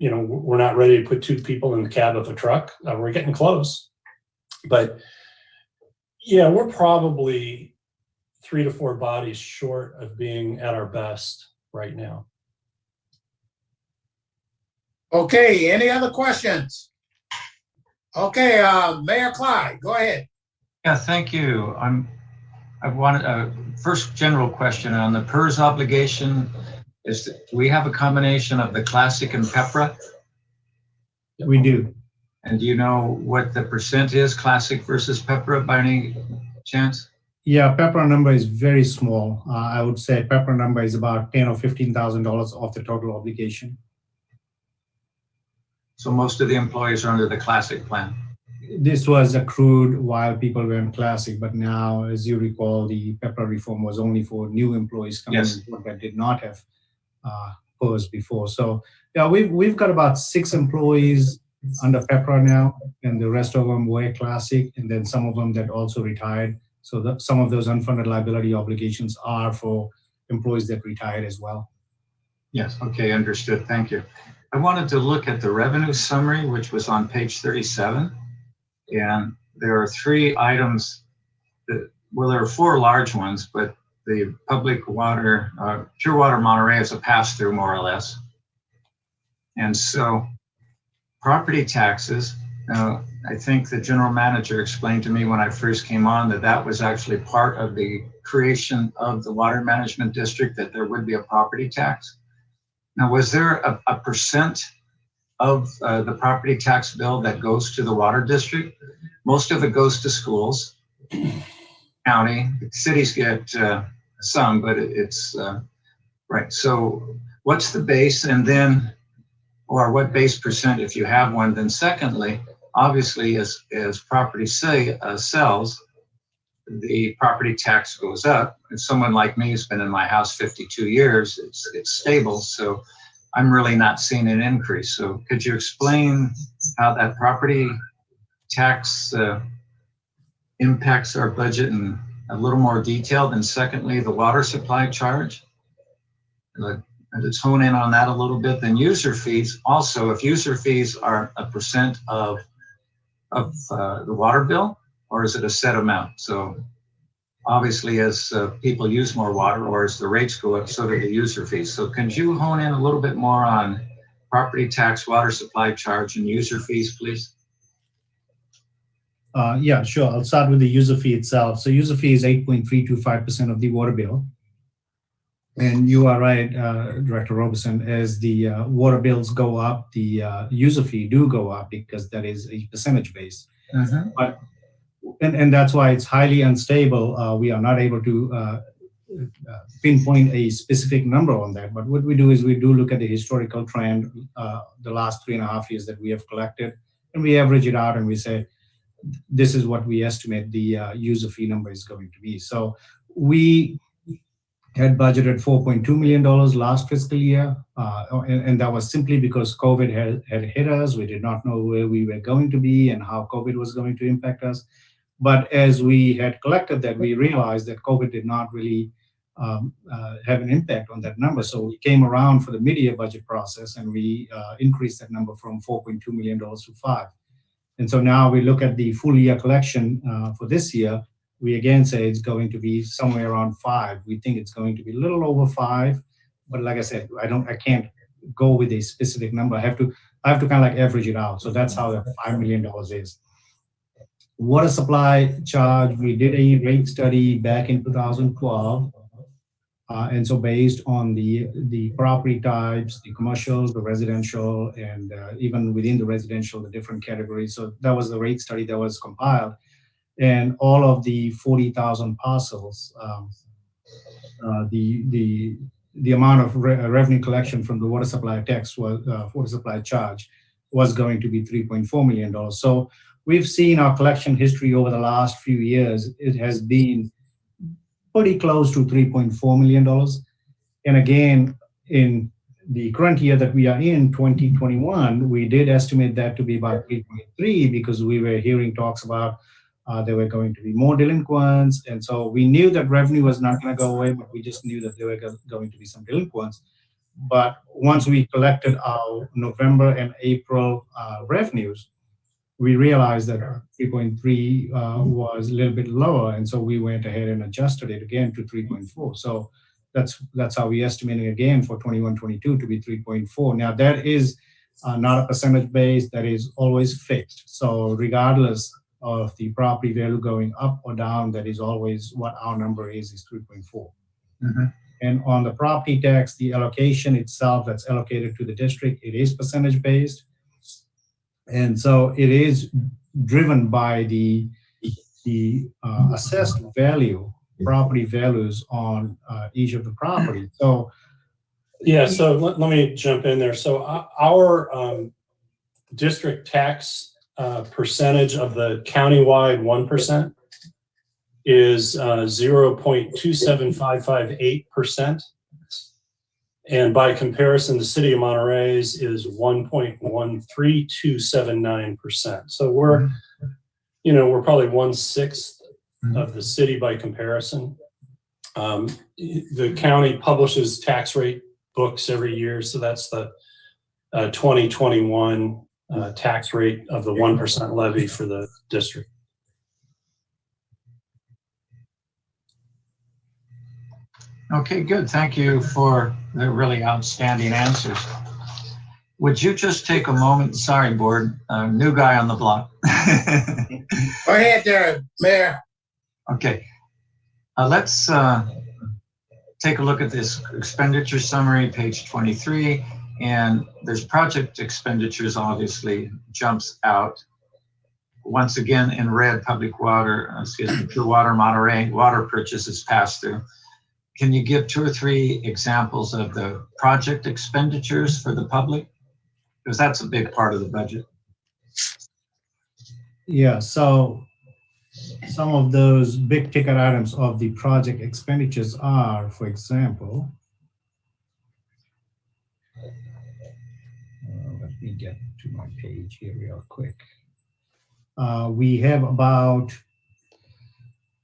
we're not ready to put 2 people in the cab of a truck. We're getting close. But yeah, we're probably 3 to 4 bodies short of being at our best right now. Okay, any other questions? Okay, Mayor Clyde, go ahead. Yeah, thank you. I wanted a first general question on the PERS obligation. Do we have a combination of the Classic and PEPRA? We do. And do you know what the percent is, Classic versus PEPRA, by any chance? Yeah, PEPRA number is very small. I would say PEPRA number is about $10,000 or $15,000 of the total obligation. So most of the employees are under the Classic plan. This was accrued while people were in Classic, but now, as you recall, the PEPRA reform was only for new employees coming Yes. in that did not have PERS before. So yeah, we've got about 6 employees under PEPRA now, and the rest of them were Classic, and then some of them that also retired. So some of those unfunded liability obligations are for employees that retired as well. Yes, okay, understood, thank you. I wanted to look at the revenue summary, which was on page 37. And there are 3 items well, there are 4 large ones, but the public water, Pure Water Monterey is a pass-through more or less. And so property taxes, I think the general manager explained to me when I first came on that was actually part of the creation of the water management district, that there would be a property tax. Now, was there a percent of the property tax bill that goes to the water district? Most of it goes to schools, county, cities get some, but it's right. So what's the base, and then, or what base percent if you have one? Then secondly, obviously as property sells, the property tax goes up. And someone like me who's been in my house 52 years, it's stable. So I'm really not seeing an increase. So could you explain how that property tax impacts our budget in a little more detail? Then secondly, the water supply charge. Let's hone in on that a little bit. Then user fees. Also, if user fees are a percent of the water bill, or is it a set amount? So obviously as people use more water, or as the rates go up, so do the user fees. So can you hone in a little bit more on property tax, water supply charge, and user fees, please? Yeah, sure. I'll start with the user fee itself. So user fee is 8.325% of the water bill. And you are right, Director Robeson, as the water bills go up, the user fee do go up because that is a percentage base. Mm-hmm. But and that's why it's highly unstable. We are not able to pinpoint a specific number on that. But what we do is we do look at the historical trend, the last 3.5 years that we have collected, and we average it out and we say, this is what we estimate the user fee number is going to be. So we had budgeted $4.2 million last fiscal year, and that was simply because COVID had hit us. We did not know where we were going to be and how COVID was going to impact us. But as we had collected that, we realized that COVID did not really have an impact on that number. So we came around for the mid-year budget process, and we increased that number from $4.2 million to $5 million. And so now we look at the full year collection for this year. We again say it's going to be somewhere around 5. We think it's going to be a little over 5, but like I said, I can't go with a specific number. I have to kind of like average it out. So that's how the $5 million is. Water supply charge, we did a rate study back in 2012. And so based on the property types, the commercial, the residential, and even within the residential, the different categories. So that was the rate study that was compiled. And all of the 40,000 parcels, the amount of revenue collection from the water supply tax was water supply charge was going to be $3.4 million. So we've seen our collection history over the last few years. It has been pretty close to $3.4 million. And again, in the current year that we are in, 2021, we did estimate that to be about 3.3 because we were hearing talks about there were going to be more delinquents. And so we knew that revenue was not going to go away, but we just knew that there were going to be some delinquents. But once we collected our November and April revenues, we realized that 3.3 was a little bit lower. And so we went ahead and adjusted it again to 3.4. So that's how we're estimating again for 21-22 to be 3.4. Now that is not a percentage base, that is always fixed. So regardless of the property value going up or down, that is always what our number is 3.4. Mhm. And on the property tax, the allocation itself that's allocated to the district, it is percentage based. And so it is driven by the assessed value, property values on each of the properties. So Yeah, so let me jump in there. So our district tax percentage of the countywide 1% is 0.27558%. And by comparison, the city of Monterey's is 1.13279%. So we're probably 1/6 of the city by comparison. The county publishes tax rate books every year. So that's the 2021 tax rate of the 1% levy for the district. Okay, good. Thank you for the really outstanding answers. Would you just take a moment? Sorry, board, new guy on the block. Go ahead there, Mayor. Okay, let's take a look at this expenditure summary, page 23, and there's project expenditures obviously jumps out. Once again, in red, public water, Pure Water Monterey, water purchases passed through. Can you give 2 or 3 examples of the project expenditures for the public? Because that's a big part of the budget. yeah, so some of those big ticket items of the project expenditures are, for example, let me get to my page here real quick. We have about a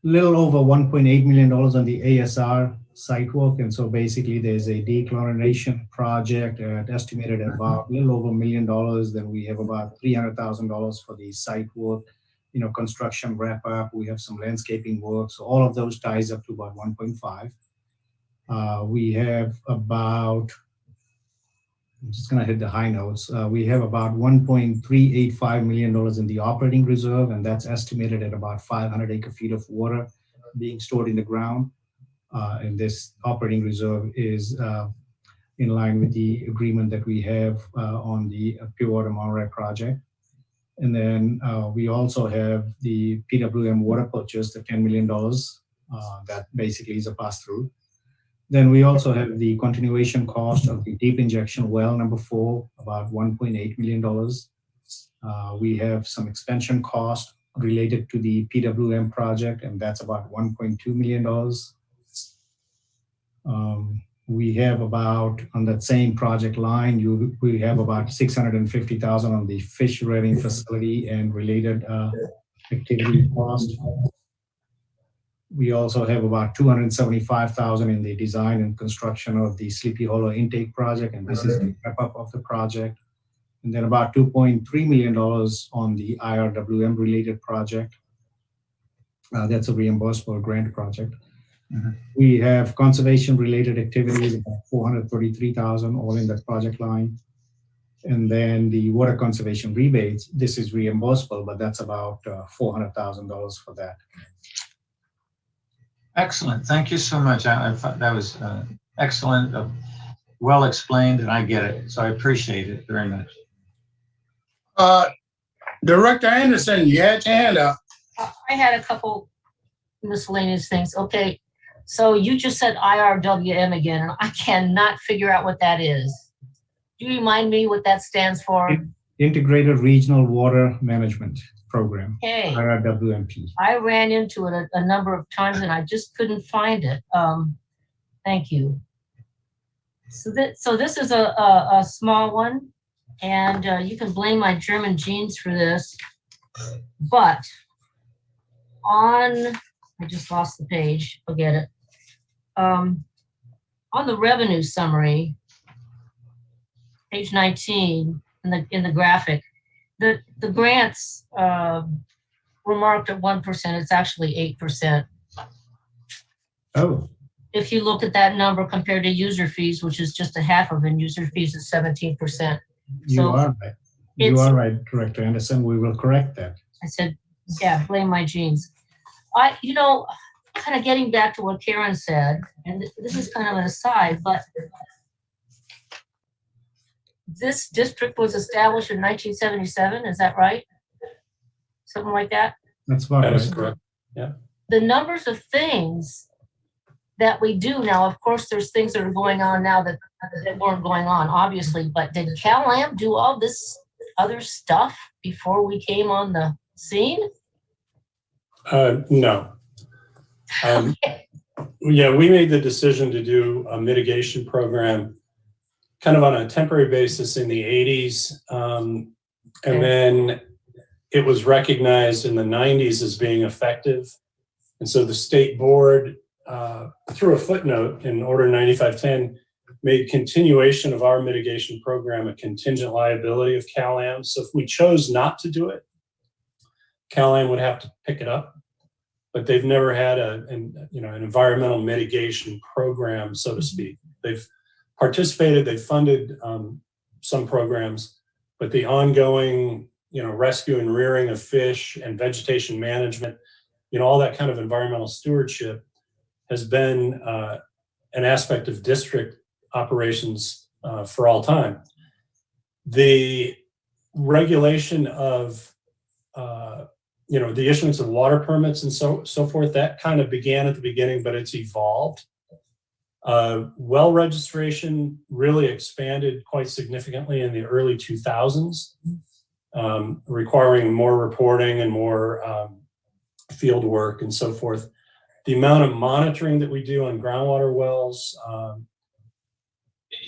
little over $1.8 million on the ASR site work. And so basically there's a dechlorination project estimated at about a little over $1 million. Then we have about $300,000 for the site work, construction wrap up. We have some landscaping work. So all of those ties up to about 1.5. We have about, I'm just going to hit the high notes. We have about $1.385 million in the operating reserve, and that's estimated at about 500 acre-feet of water being stored in the ground. And this operating reserve is in line with the agreement that we have on the Pure Water Monterey project. And then we also have the PWM water purchase, the $10 million, that basically is a pass-through. Then we also have the continuation cost of the deep injection well number 4, about $1.8 million. We have some expansion cost related to the PWM project, and that's about $1.2 million. We have about, on that same project line, we have about $650,000 on the fish rearing facility and related activity cost. We also have about $275,000 in the design and construction of the Sleepy Hollow intake project, and this is the wrap-up of the project. And then about $2.3 million on the IRWM related project. That's a reimbursable grant project. Mhm. We have conservation related activities, about $433,000 all in that project line. And then the water conservation rebates, this is reimbursable, but that's about $400,000 for that. Excellent. Thank you so much. I thought that was excellent, well explained, and I get it. So I appreciate it very much. Director Anderson, you had your hand up. I had a couple miscellaneous things. Okay, so you just said IRWM again, and I cannot figure out what that is. Do you remind me what that stands for? Integrated Regional Water Management Program, Okay, IRWMP. I ran into it a number of times and I just couldn't find it. Thank you. So this is a small one, and you can blame my German genes for this, but I just lost the page, forget it. On the revenue summary, page 19, in the graphic, the grants were marked at 1%. It's actually 8%. Oh, If you look at that number compared to user fees, which is just a half of it, user fees is 17%. you So are right. You are right, Director Anderson. We will correct that. I said, yeah, blame my genes. Kind of getting back to what Karen said, and this is kind of an aside, but this district was established in 1977, is that right? Something like that? That's about That is right. correct. Yeah. The numbers of things that we do now, of course, there's things that are going on now that weren't going on, obviously, but did CalAmp do all this other stuff before we came on the scene? No. Yeah, we made the decision to do a mitigation program kind of on a temporary basis in the 80s. And then it was recognized in the 90s as being effective. And so the state board, through a footnote in Order 9510, made continuation of our mitigation program a contingent liability of CalAmp. So if we chose not to do it, CalAmp would have to pick it up. But they've never had an environmental mitigation program, so to speak. They've participated, they've funded some programs, but the ongoing, rescue and rearing of fish and vegetation management, all that kind of environmental stewardship has been an aspect of district operations for all time. The regulation of the issuance of water permits and so forth, that kind of began at the beginning, but it's evolved. Well registration really expanded quite significantly in the early 2000s, requiring more reporting and more field work and so forth. The amount of monitoring that we do on groundwater wells,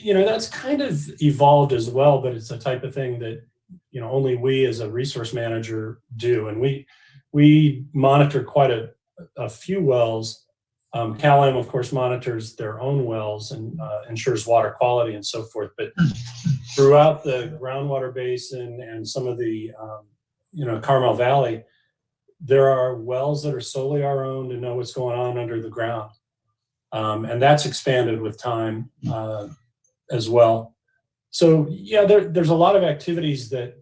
that's kind of evolved as well, but it's a type of thing that only we as a resource manager do. And we monitor quite a few wells. CalAmp, of course, monitors their own wells and ensures water quality and so forth. But throughout the groundwater basin and some of the, Carmel Valley, there are wells that are solely our own to know what's going on under the ground. And that's expanded with time as well. So yeah, there's a lot of activities that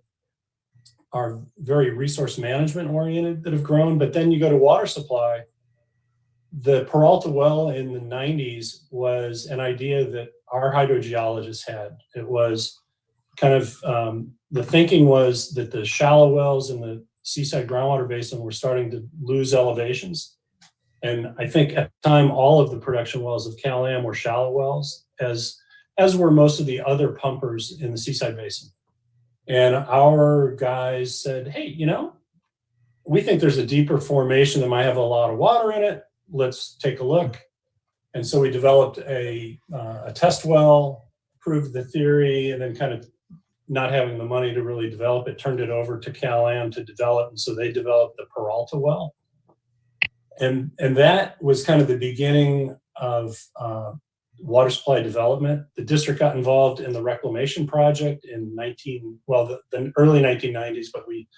are very resource management oriented that have grown, but then you go to water supply. The Peralta well in the 90s was an idea that our hydrogeologists had. It was kind of, the thinking was that the shallow wells in the Seaside groundwater basin were starting to lose elevations. And I think at the time, all of the production wells of CalAmp were shallow wells, as were most of the other pumpers in the Seaside basin. And our guys said, hey, we think there's a deeper formation that might have a lot of water in it. Let's take a look. And so we developed a test well, proved the theory, and then kind of not having the money to really develop it, turned it over to CalAmp to develop. And so they developed the Peralta well. And that was kind of the beginning of water supply development. The district got involved in the reclamation project in the early 1990s, but we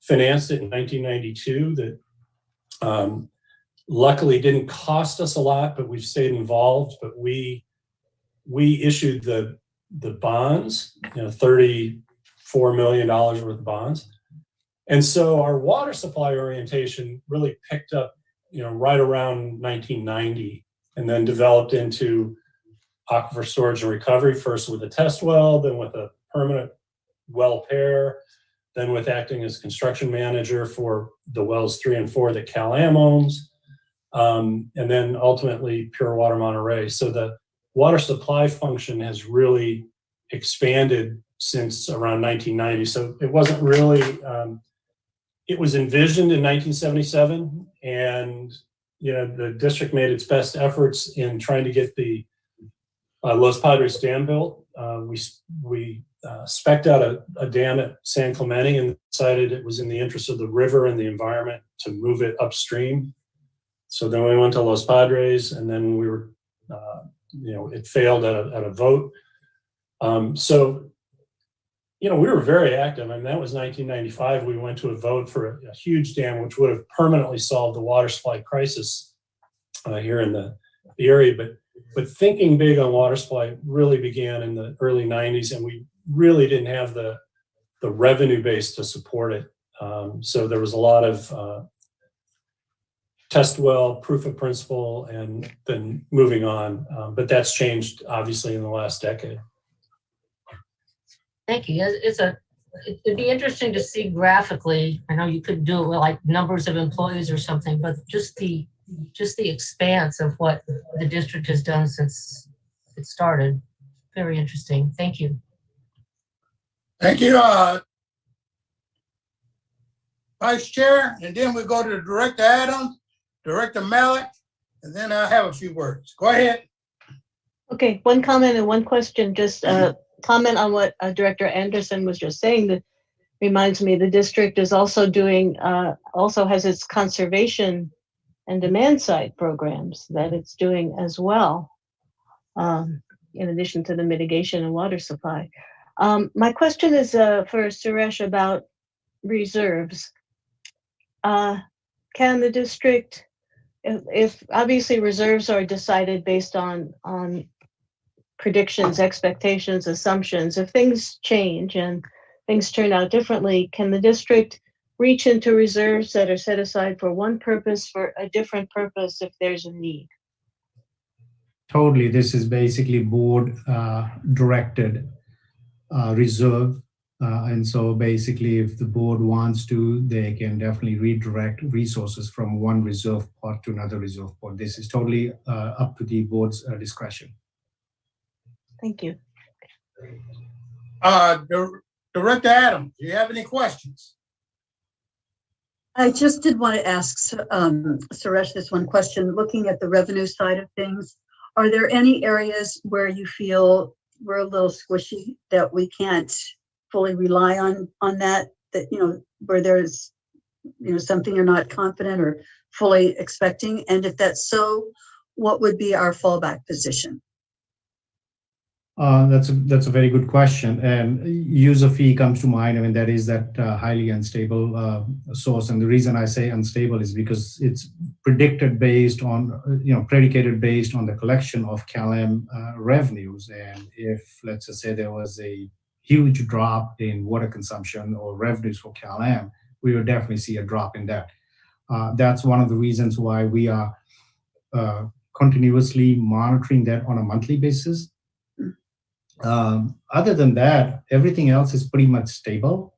financed it in 1992. That luckily didn't cost us a lot, but we've stayed involved. But we issued the bonds, $34 million worth of bonds. And so our water supply orientation really picked up, right around 1990, and then developed into aquifer storage and recovery, first with a test well, then with a permanent well pair, then with acting as construction manager for the wells 3 and 4 that CalAmp owns, and then ultimately Pure Water Monterey. So the water supply function has really expanded since around 1990. So it wasn't really, it was envisioned in 1977, and the district made its best efforts in trying to get the Los Padres Dam built. We spec'd out a dam at San Clemente and decided it was in the interest of the river and the environment to move it upstream. So then we went to Los Padres, and then we were, it failed at a vote. So, we were very active. I mean, that was 1995. We went to a vote for a huge dam, which would have permanently solved the water supply crisis here in the area. But thinking big on water supply really began in the early 90s, and we really didn't have the revenue base to support it. So there was a lot of test well, proof of principle, and then moving on. But that's changed, obviously, in the last decade. Thank you. It'd be interesting to see graphically. I know you could do it with like numbers of employees or something, but just the expanse of what the district has done since it started. Very interesting. Thank you. Thank you, Vice Chair, and then we go to Director Adams, Director Malik, and then I'll have a few words. Go ahead. Okay, one comment and one question. Just comment on what Director Anderson was just saying. That reminds me, the district is also doing, also has its conservation and demand side programs that it's doing as well, in addition to the mitigation and water supply. My question is for Suresh about reserves. Can the district, if obviously reserves are decided based on predictions, expectations, assumptions, if things change and things turn out differently, can the district reach into reserves that are set aside for one purpose for a different purpose if there's a need? Totally. This is basically board directed reserve. And so basically, if the board wants to, they can definitely redirect resources from one reserve pot to another reserve pot. This is totally up to the board's discretion. Thank you. Director Adams, do you have any questions? I just did want to ask Suresh this one question. Looking at the revenue side of things, are there any areas where you feel we're a little squishy, that we can't fully rely on that, where there's, something you're not confident or fully expecting? And if that's so, what would be our fallback position? That's a very good question. And user fee comes to mind. I mean, that is that highly unstable source. And the reason I say unstable is because it's predicated based on the collection of CalAm revenues. And if, let's just say, there was a huge drop in water consumption or revenues for CalAm, we would definitely see a drop in that. That's one of the reasons why we are continuously monitoring that on a monthly basis. Other than that, everything else is pretty much stable.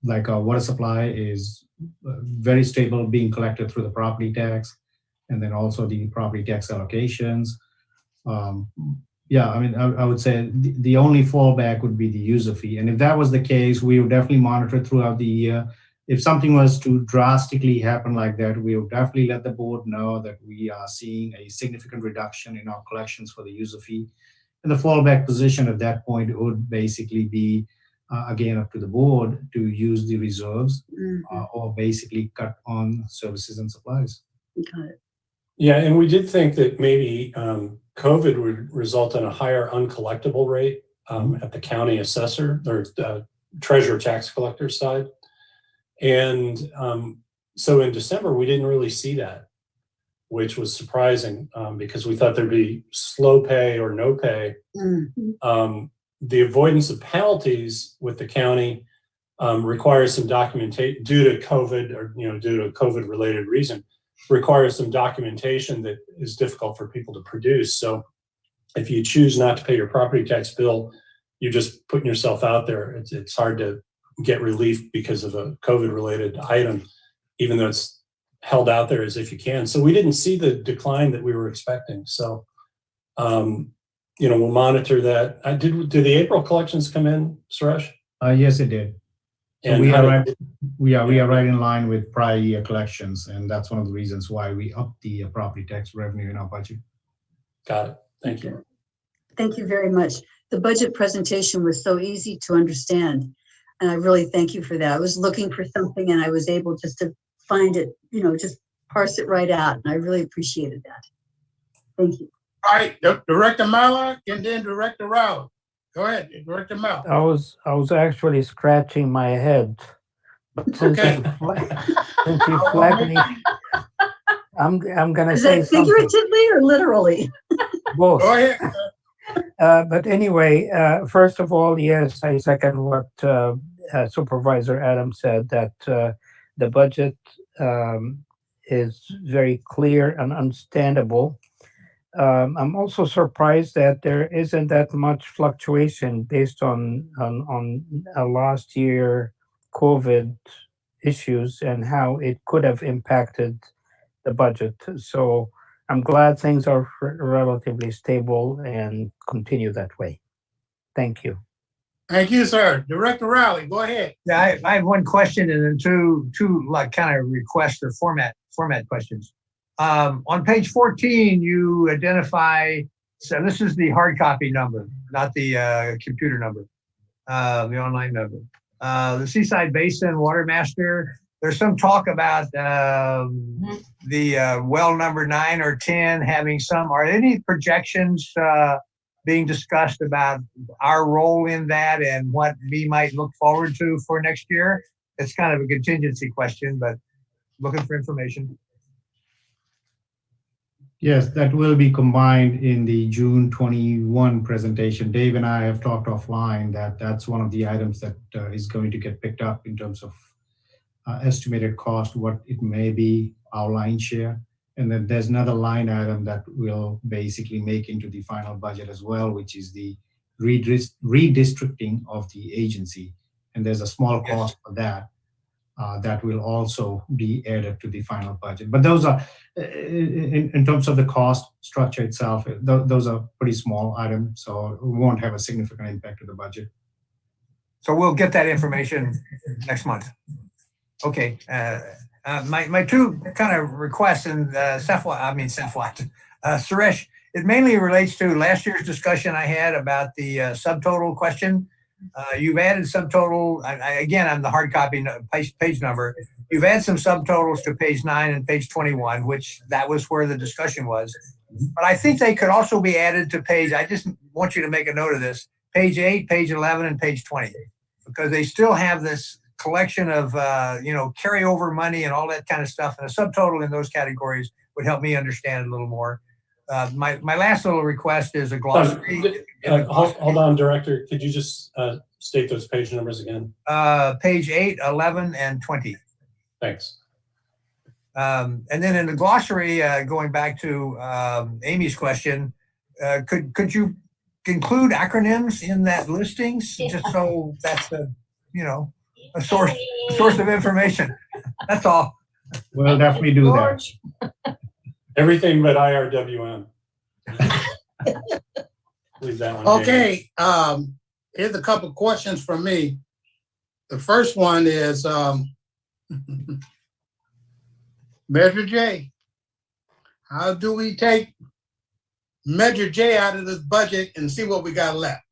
Like our water supply is very stable, being collected through the property tax, and then also the property tax allocations. I would say the only fallback would be the user fee. And if that was the case, we would definitely monitor throughout the year. If something was to drastically happen like that, we would definitely let the board know that we are seeing a significant reduction in our collections for the user fee. And the fallback position at that point would basically be, again, up to the board to use the reserves or basically cut on services and supplies. Got it. Yeah, and we did think that maybe COVID would result in a higher uncollectible rate at the county assessor or treasurer tax collector side. And so in December, we didn't really see that, which was surprising because we thought there'd be slow pay or no pay. The avoidance of penalties with the county requires some documentation due to COVID or due to a COVID related reason, requires some documentation that is difficult for people to produce. So if you choose not to pay your property tax bill, you're just putting yourself out there. It's hard to get relief because of a COVID related item, even though it's held out there as if you can. So we didn't see the decline that we were expecting. So, we'll monitor that. Did the April collections come in, Suresh? Yes, it did. So And we are right in line with prior year collections, and that's one of the reasons why we upped the property tax revenue in our budget. Got it. Thank you. Thank you very much. The budget presentation was so easy to understand. And I really thank you for that. I was looking for something and I was able just to find it, just parse it right out. And I really appreciated that. Thank you. All right, Director Mallard and then Director Rowley. Go ahead, Director Mallard. I was actually scratching my head, but since Okay. since you flagged me, I'm gonna Is say that something. figuratively or literally? Both. Go ahead. But anyway, first of all, yes, I second what Supervisor Adams said, that the budget is very clear and understandable. I'm also surprised that there isn't that much fluctuation based on last year COVID issues and how it could have impacted the budget. So I'm glad things are relatively stable and continue that way. Thank you. Thank you, sir. Director Rowley, go ahead. Yeah, I have one question and then two like kind of requests or format questions. On page 14, you identify, so this is the hard copy number, not the computer number, the online number. The Seaside Basin Water Master, there's some talk about the well number 9 or 10 having some, are any projections being discussed about our role in that and what we might look forward to for next year? It's kind of a contingency question, but looking for information. Yes, that will be combined in the June 21 presentation. Dave and I have talked offline that that's one of the items that is going to get picked up in terms of estimated cost, what it may be, our line share. And then there's another line item that will basically make into the final budget as well, which is the redistricting of the agency. And there's a small cost for that. That will also be added to the final budget. But those are, in terms of the cost structure itself, those are pretty small items, so it won't have a significant impact to the budget. So we'll get that information next month. Okay. My two kind of requests, and Suresh, it mainly relates to last year's discussion I had about the subtotal question. You've added subtotal, again, on the hard copy page number, you've added some subtotals to page 9 and page 21, which that was where the discussion was. But I think they could also be added to page, I just want you to make a note of this, page 8, page 11, and page 20, because they still have this collection of, carryover money and all that kind of stuff. And a subtotal in those categories would help me understand a little more. My last little request is a glossary. Hold on, Director. Could you just state those page numbers again? Page 8, 11, and 20. Thanks. And then in the glossary, going back to Amy's question, could you include acronyms in that listings, just so that's a source of information? That's all. We'll definitely do that. Everything but IRWM. Leave that one. Okay, here's a couple questions from me. The first one is Measure J. How do we take Measure J out of this budget and see what we got left?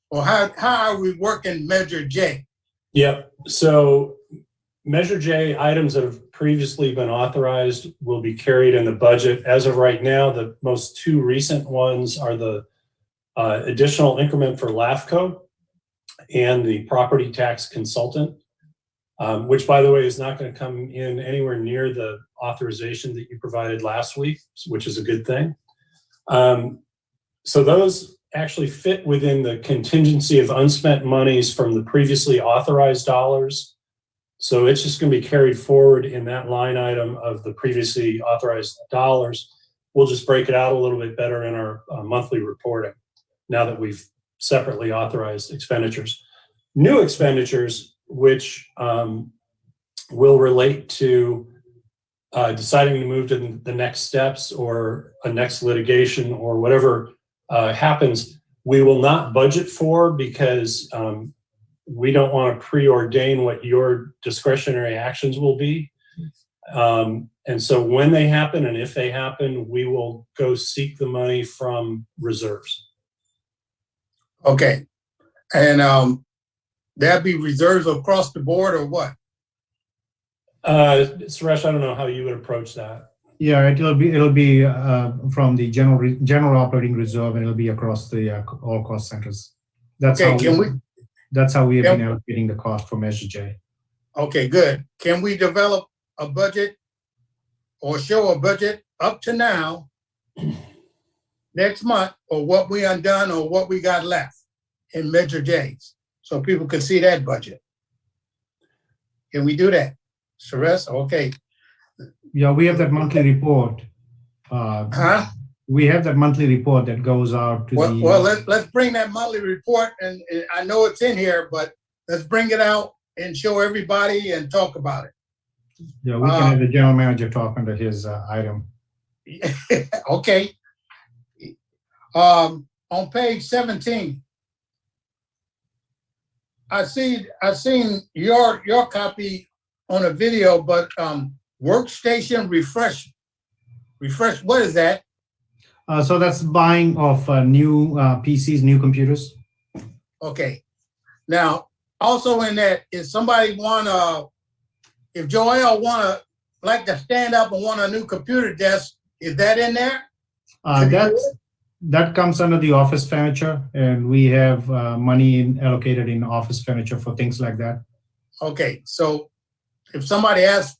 Or how are we working Measure J? Yep. So Measure J items that have previously been authorized will be carried in the budget. As of right now, the most two recent ones are the additional increment for LAFCO and the property tax consultant, which, by the way, is not going to come in anywhere near the authorization that you provided last week, which is a good thing. So those actually fit within the contingency of unspent monies from the previously authorized dollars. So it's just going to be carried forward in that line item of the previously authorized dollars. We'll just break it out a little bit better in our monthly reporting now that we've separately authorized expenditures. New expenditures, which will relate to deciding to move to the next steps or a next litigation or whatever happens, we will not budget for because we don't want to preordain what your discretionary actions will be. And so when they happen and if they happen, we will go seek the money from reserves. Okay, and that'd be reserves across the board or what? Suresh, I don't know how you would approach that. Yeah, it'll be from the general operating reserve, and it'll be across the all cost centers. That's Okay, how that's how we have Yep. been allocating the cost for Measure J. Okay, good. Can we develop a budget or show a budget up to now, next month, or what we undone or what we got left in Measure J's, so people can see that budget? Can we do that? Suresh, okay. Yeah, we have that monthly report. Huh? We have that monthly report that goes out to the. Well, let's bring that monthly report, and I know it's in here, but let's bring it out and show everybody and talk about Yeah, we can have the general manager talk under his item. it. Okay. On page 17, I seen your copy on a video, but workstation refresh, what is that? So that's buying of new PCs, new computers. Okay. Now, also in that, if somebody if Joel like to stand up and want a new computer desk, is that in there? That comes under the office furniture, and we have money allocated in office furniture for things like that. Okay, so if somebody asks,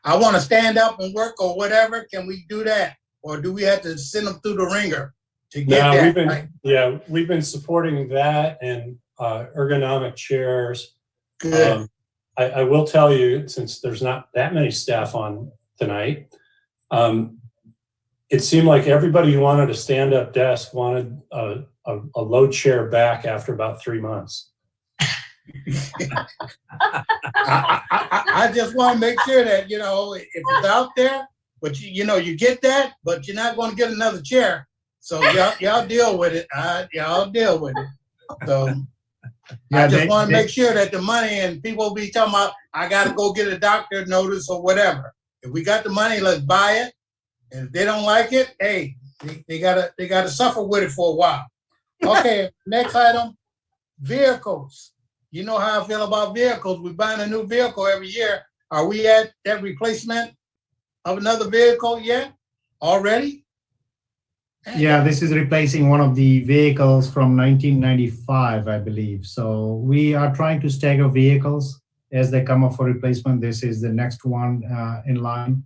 I want to stand up and work or whatever, can we do that? Or do we have to send them through the ringer to get that? We've been supporting that and ergonomic chairs. Good. I will tell you, since there's not that many staff on tonight, it seemed like everybody who wanted a stand-up desk wanted a low chair back after about 3 months. I just want to make sure that, if it's out there, but you get that, but you're not going to get another chair. So y'all deal with it. Y'all deal with it. So I just want to make sure that the money, and people be talking about, I got to go get a doctor notice or whatever. If we got the money, let's buy it. And if they don't like it, hey, they gotta suffer with it for a while. Okay, next item, vehicles. You know how I feel about vehicles. We're buying a new vehicle every year. Are we at that replacement of another vehicle yet? Already? Yeah, this is replacing one of the vehicles from 1995, I believe. So we are trying to stagger vehicles as they come up for replacement. This is the next one in line.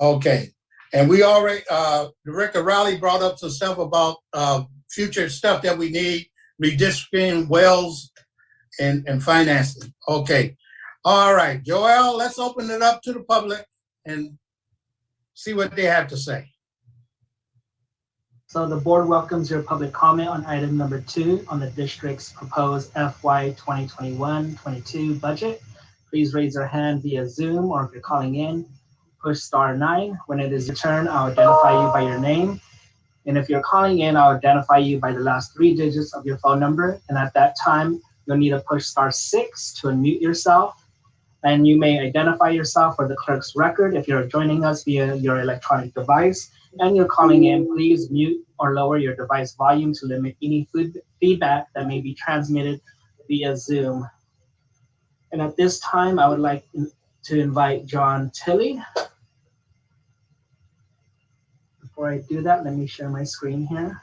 Okay, and we already, Director Riley brought up some stuff about future stuff that we need, redistricting, wells, and financing. Okay, all right, Joel, let's open it up to the public and see what they have to say. So the board welcomes your public comment on item number 2 on the district's proposed FY 2021-22 budget. Please raise your hand via Zoom, or if you're calling in, push *9. When it is your turn, I'll identify you by your name. And if you're calling in, I'll identify you by the last 3 digits of your phone number. And at that time, you'll need to push *6 to unmute yourself. And you may identify yourself for the clerk's record if you're joining us via your electronic device. And you're calling in, please mute or lower your device volume to limit any feedback that may be transmitted via Zoom. And at this time, I would like to invite John Tilley. Before I do that, let me share my screen here.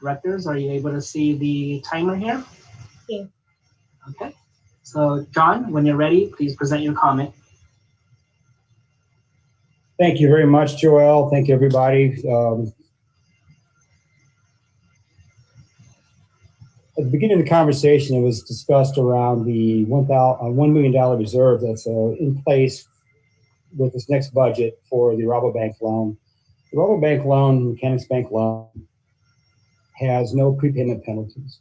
Directors, are you able to see the timer here? Yeah. Okay. So John, when you're ready, please present your comment. Thank you very much, Joel. Thank you, everybody. At the beginning of the conversation, it was discussed around the $1 million reserve that's in place with this next budget for the Rabobank loan. The Rabobank loan, Mechanics Bank loan, has no prepayment penalties.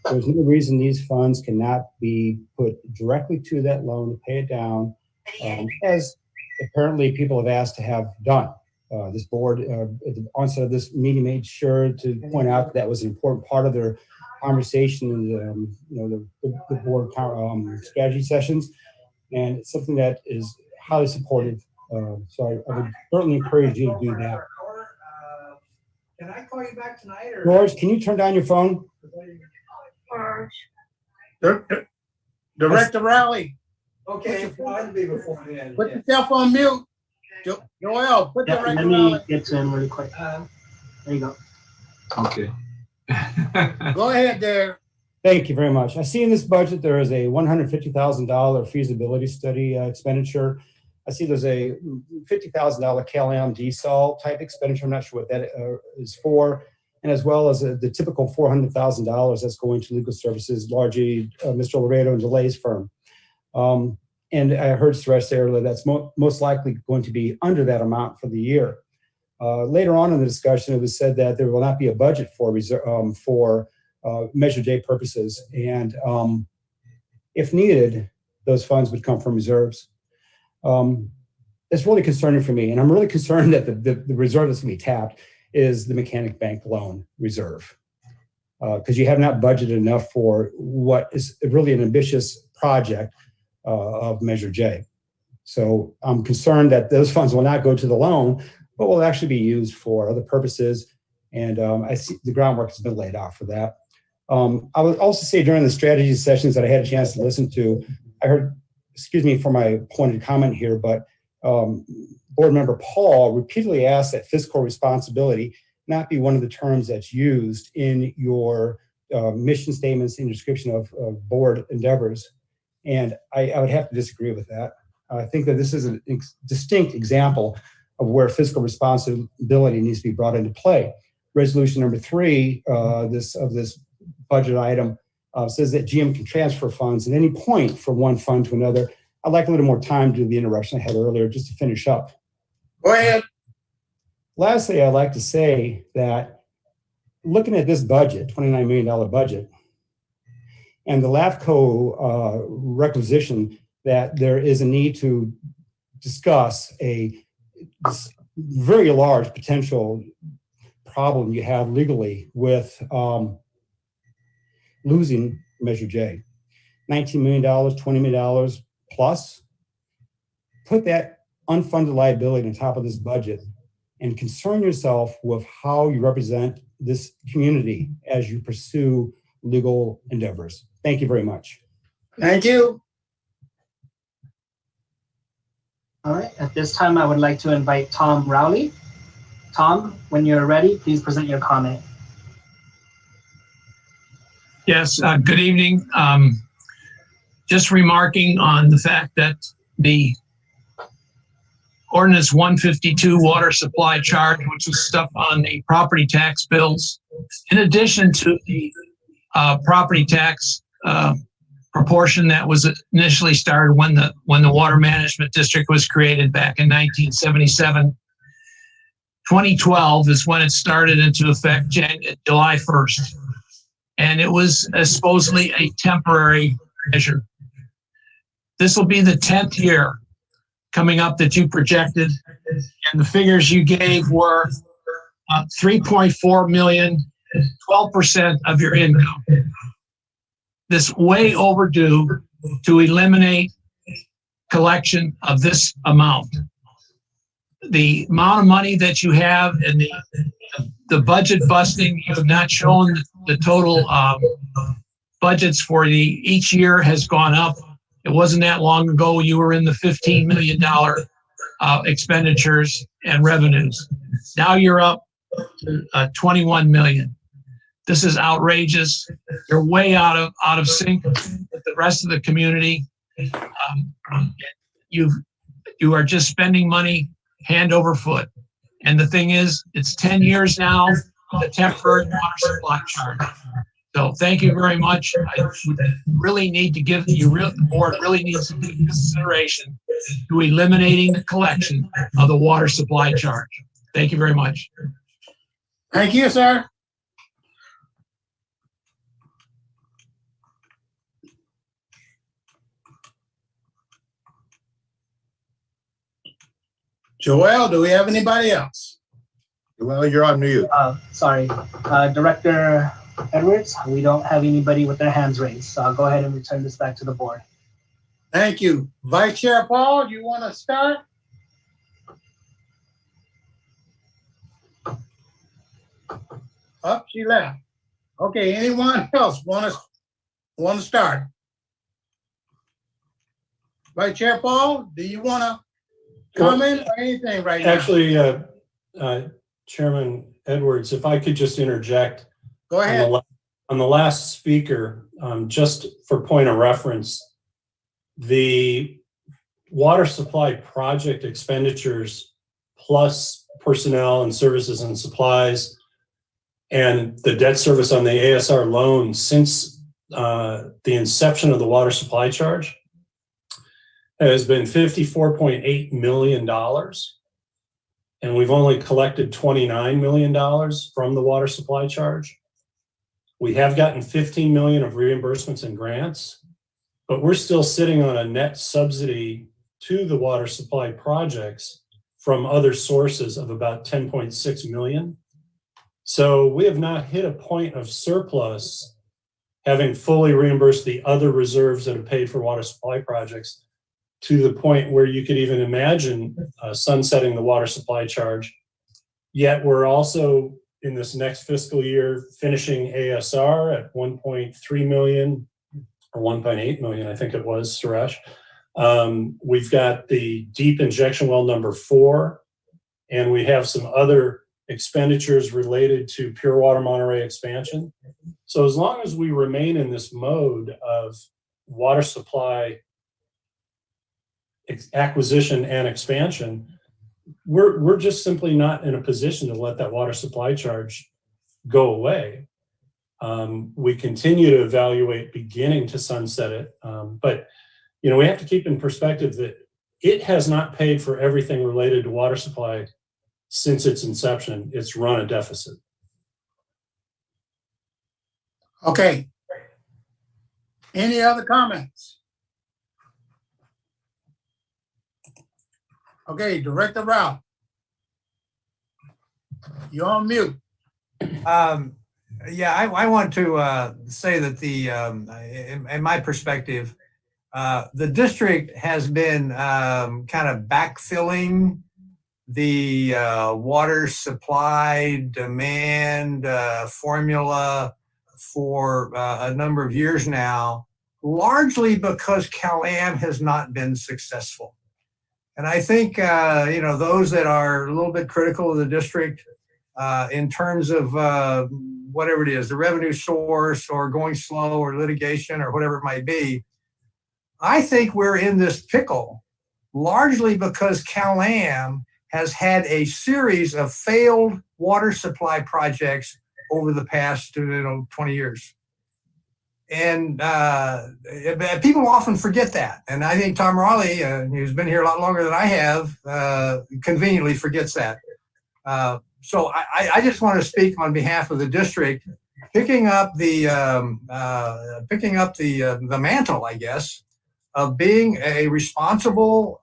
There's no reason these funds cannot be put directly to that loan to pay it down, as apparently people have asked to have done. This board, at the onset of this meeting, made sure to point out that was an important part of their conversation in the board strategy sessions, and it's something that is highly supportive. So I would certainly encourage you to do that. Can I call you back tonight or? George, can you turn down your phone? Director Rowley, Okay, well, it'll be before then. put yourself on mute. Joel, put Yeah, Director let me Rowley. get to him really quick. There you go. Okay. Go ahead there. Thank you very much. I see in this budget, there is a $150,000 feasibility study expenditure. I see there's a $50,000 CalAm DSOL type expenditure. I'm not sure what that is for. And as well as the typical $400,000 that's going to legal services, largely Mr. Laredo and DeLay's firm. And I heard Suresh say earlier that's most likely going to be under that amount for the year. Later on in the discussion, it was said that there will not be a budget for Measure J purposes. And if needed, those funds would come from reserves. It's really concerning for me. And I'm really concerned that the reserve that's going to be tapped is the Mechanic Bank loan reserve. Because you have not budgeted enough for what is really an ambitious project of Measure J. So I'm concerned that those funds will not go to the loan, but will actually be used for other purposes. And I see the groundwork has been laid out for that. I would also say during the strategy sessions that I had a chance to listen to, I heard, excuse me for my pointed comment here, but Board Member Paul repeatedly asked that fiscal responsibility not be one of the terms that's used in your mission statements and description of board endeavors. And I would have to disagree with that. I think that this is a distinct example of where fiscal responsibility needs to be brought into play. Resolution number 3 of this budget item says that GM can transfer funds at any point from one fund to another. I'd like a little more time to the interruption I had earlier just to finish up. Go ahead. Lastly, I'd like to say that looking at this budget, $29 million budget, and the LAFCO requisition that there is a need to discuss this very large potential problem you have legally with losing Measure J. $19 million, $20 million plus. Put that unfunded liability on top of this budget and concern yourself with how you represent this community as you pursue legal endeavors. Thank you very much. Thank you. All right, at this time, I would like to invite Tom Rowley. Tom, when you're ready, please present your comment. Yes, good evening. Just remarking on the fact that the Ordinance 152 water supply charge, which was stuff on the property tax bills, in addition to the property tax proportion that was initially started when the Water Management District was created back in 1977. 2012 is when it started into effect, July 1st. And it was supposedly a temporary measure. This will be the 10th year coming up that you projected, and the figures you gave were 3.4 million, 12% of your income. This way overdue to eliminate collection of this amount. The amount of money that you have and the budget busting, you have not shown the total budgets for each year has gone up. It wasn't that long ago you were in the $15 million expenditures and revenues. Now you're up to 21 million. This is outrageous. You're way out of sync with the rest of the community. You are just spending money hand over foot. And the thing is, it's 10 years now of the temporary water supply charge. So thank you very much. I really need to give the board really needs to give consideration to eliminating the collection of the water supply charge. Thank you very much. Thank you, sir. Joel, do we have anybody else? Well, you're on mute. Sorry, Director Edwards, we don't have anybody with their hands raised, so I'll go ahead and return this back to the board. Thank you. Vice Chair Paul, you want to start? Up, she left. Okay, anyone else want to start? Vice Chair Paul, do you want to comment or anything right now? Actually, Chairman Edwards, if I could just interject. Go ahead. On the last speaker, just for point of reference, the water supply project expenditures plus personnel and services and supplies and the debt service on the ASR loan since the inception of the water supply charge has been $54.8 million. And we've only collected $29 million from the water supply charge. We have gotten 15 million of reimbursements and grants, but we're still sitting on a net subsidy to the water supply projects from other sources of about 10.6 million. So we have not hit a point of surplus, having fully reimbursed the other reserves that have paid for water supply projects to the point where you could even imagine sunsetting the water supply charge. Yet we're also in this next fiscal year finishing ASR at 1.3 million or 1.8 million, I think it was, Suresh. We've got the deep injection well number 4, and we have some other expenditures related to Pure Water Monterey expansion. So as long as we remain in this mode of water supply acquisition and expansion, we're just simply not in a position to let that water supply charge go away. We continue to evaluate beginning to sunset it, but you know, we have to keep in perspective that it has not paid for everything related to water supply since its inception. It's run a deficit. Okay. Any other comments? Okay, Director Rao. You're on mute. Yeah, I want to say that the, in my perspective, the district has been kind of backfilling the water supply demand formula for a number of years now, largely because CalAm has not been successful. And I think, you know, those that are a little bit critical of the district in terms of whatever it is, the revenue source or going slow or litigation or whatever it might be, I think we're in this pickle largely because CalAm has had a series of failed water supply projects over the past 20 years. And people often forget that. And I think Tom Raleigh, who's been here a lot longer than I have, conveniently forgets that. So I just want to speak on behalf of the district, picking up the mantle, I guess, of being a responsible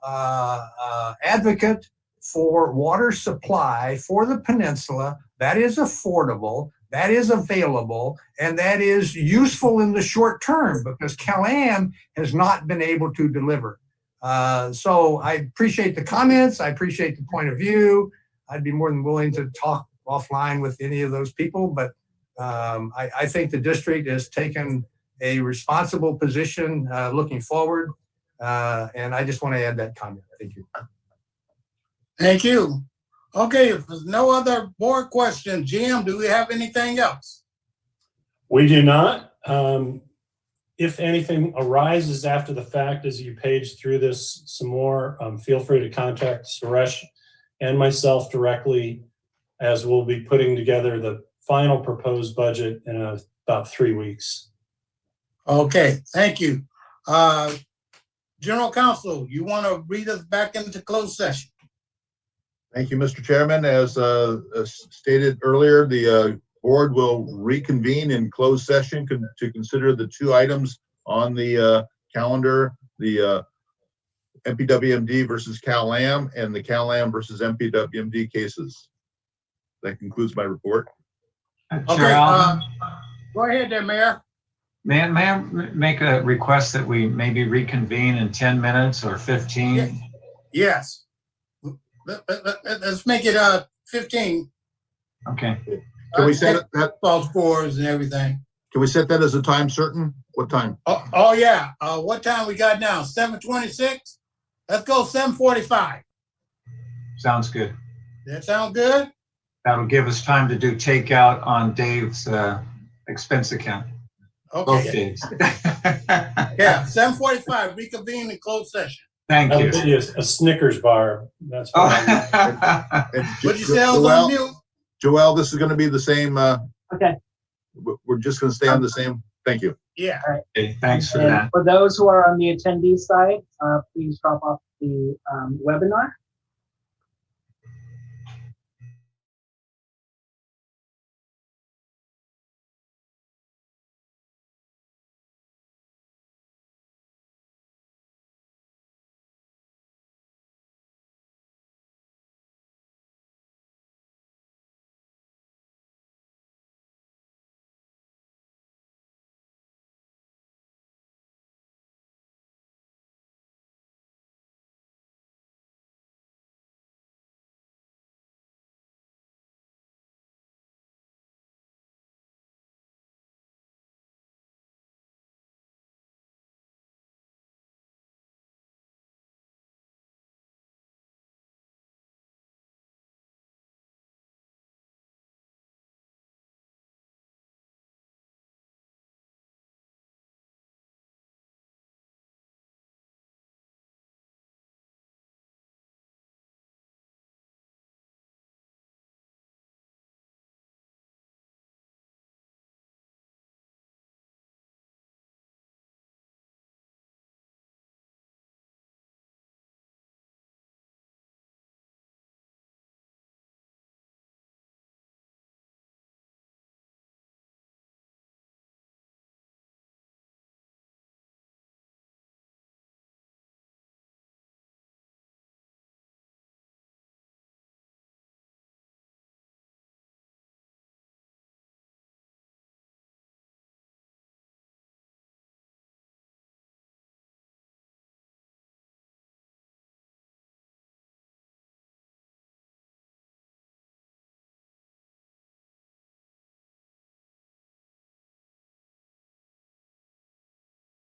advocate for water supply for the peninsula that is affordable, that is available, and that is useful in the short term, because CalAm has not been able to deliver. So I appreciate the comments. I appreciate the point of view. I'd be more than willing to talk offline with any of those people, but I think the district has taken a responsible position looking forward, and I just want to add that comment. Thank you. Thank you. Okay, if there's no other board questions, Jim, do we have anything else? We do not. If anything arises after the fact as you page through this some more, feel free to contact Suresh and myself directly, as we'll be putting together the final proposed budget in about 3 weeks. Okay, thank you. General Counsel, you want to read us back into closed session? Thank you, Mr. Chairman. As stated earlier, the board will reconvene in closed session to consider the 2 items on the calendar, the MPWMD versus CalAm and the CalAm versus MPWMD cases. That concludes my report. Okay, go ahead there, Mayor. May I make a request that we maybe reconvene in 10 minutes or 15? Yes. Let's make it 15. Okay. Can we set it that, All scores and everything. can we set that as a time certain? What time? Oh, yeah. What time we got now? 7:26? Let's go 7:45. Sounds good. That sound good? That'll give us time to do takeout on Dave's expense account. Both Okay. days. Yeah, 7:45, reconvene in closed session. Thank I'll you. get you a Snickers bar. That's what I'm- And What'd you say? I was on mute? Joelle, this is gonna be the same, Okay. we're just gonna stay on the same. Thank you. Yeah. Okay, thanks for And that. for those who are on the attendee side, please drop off the webinar.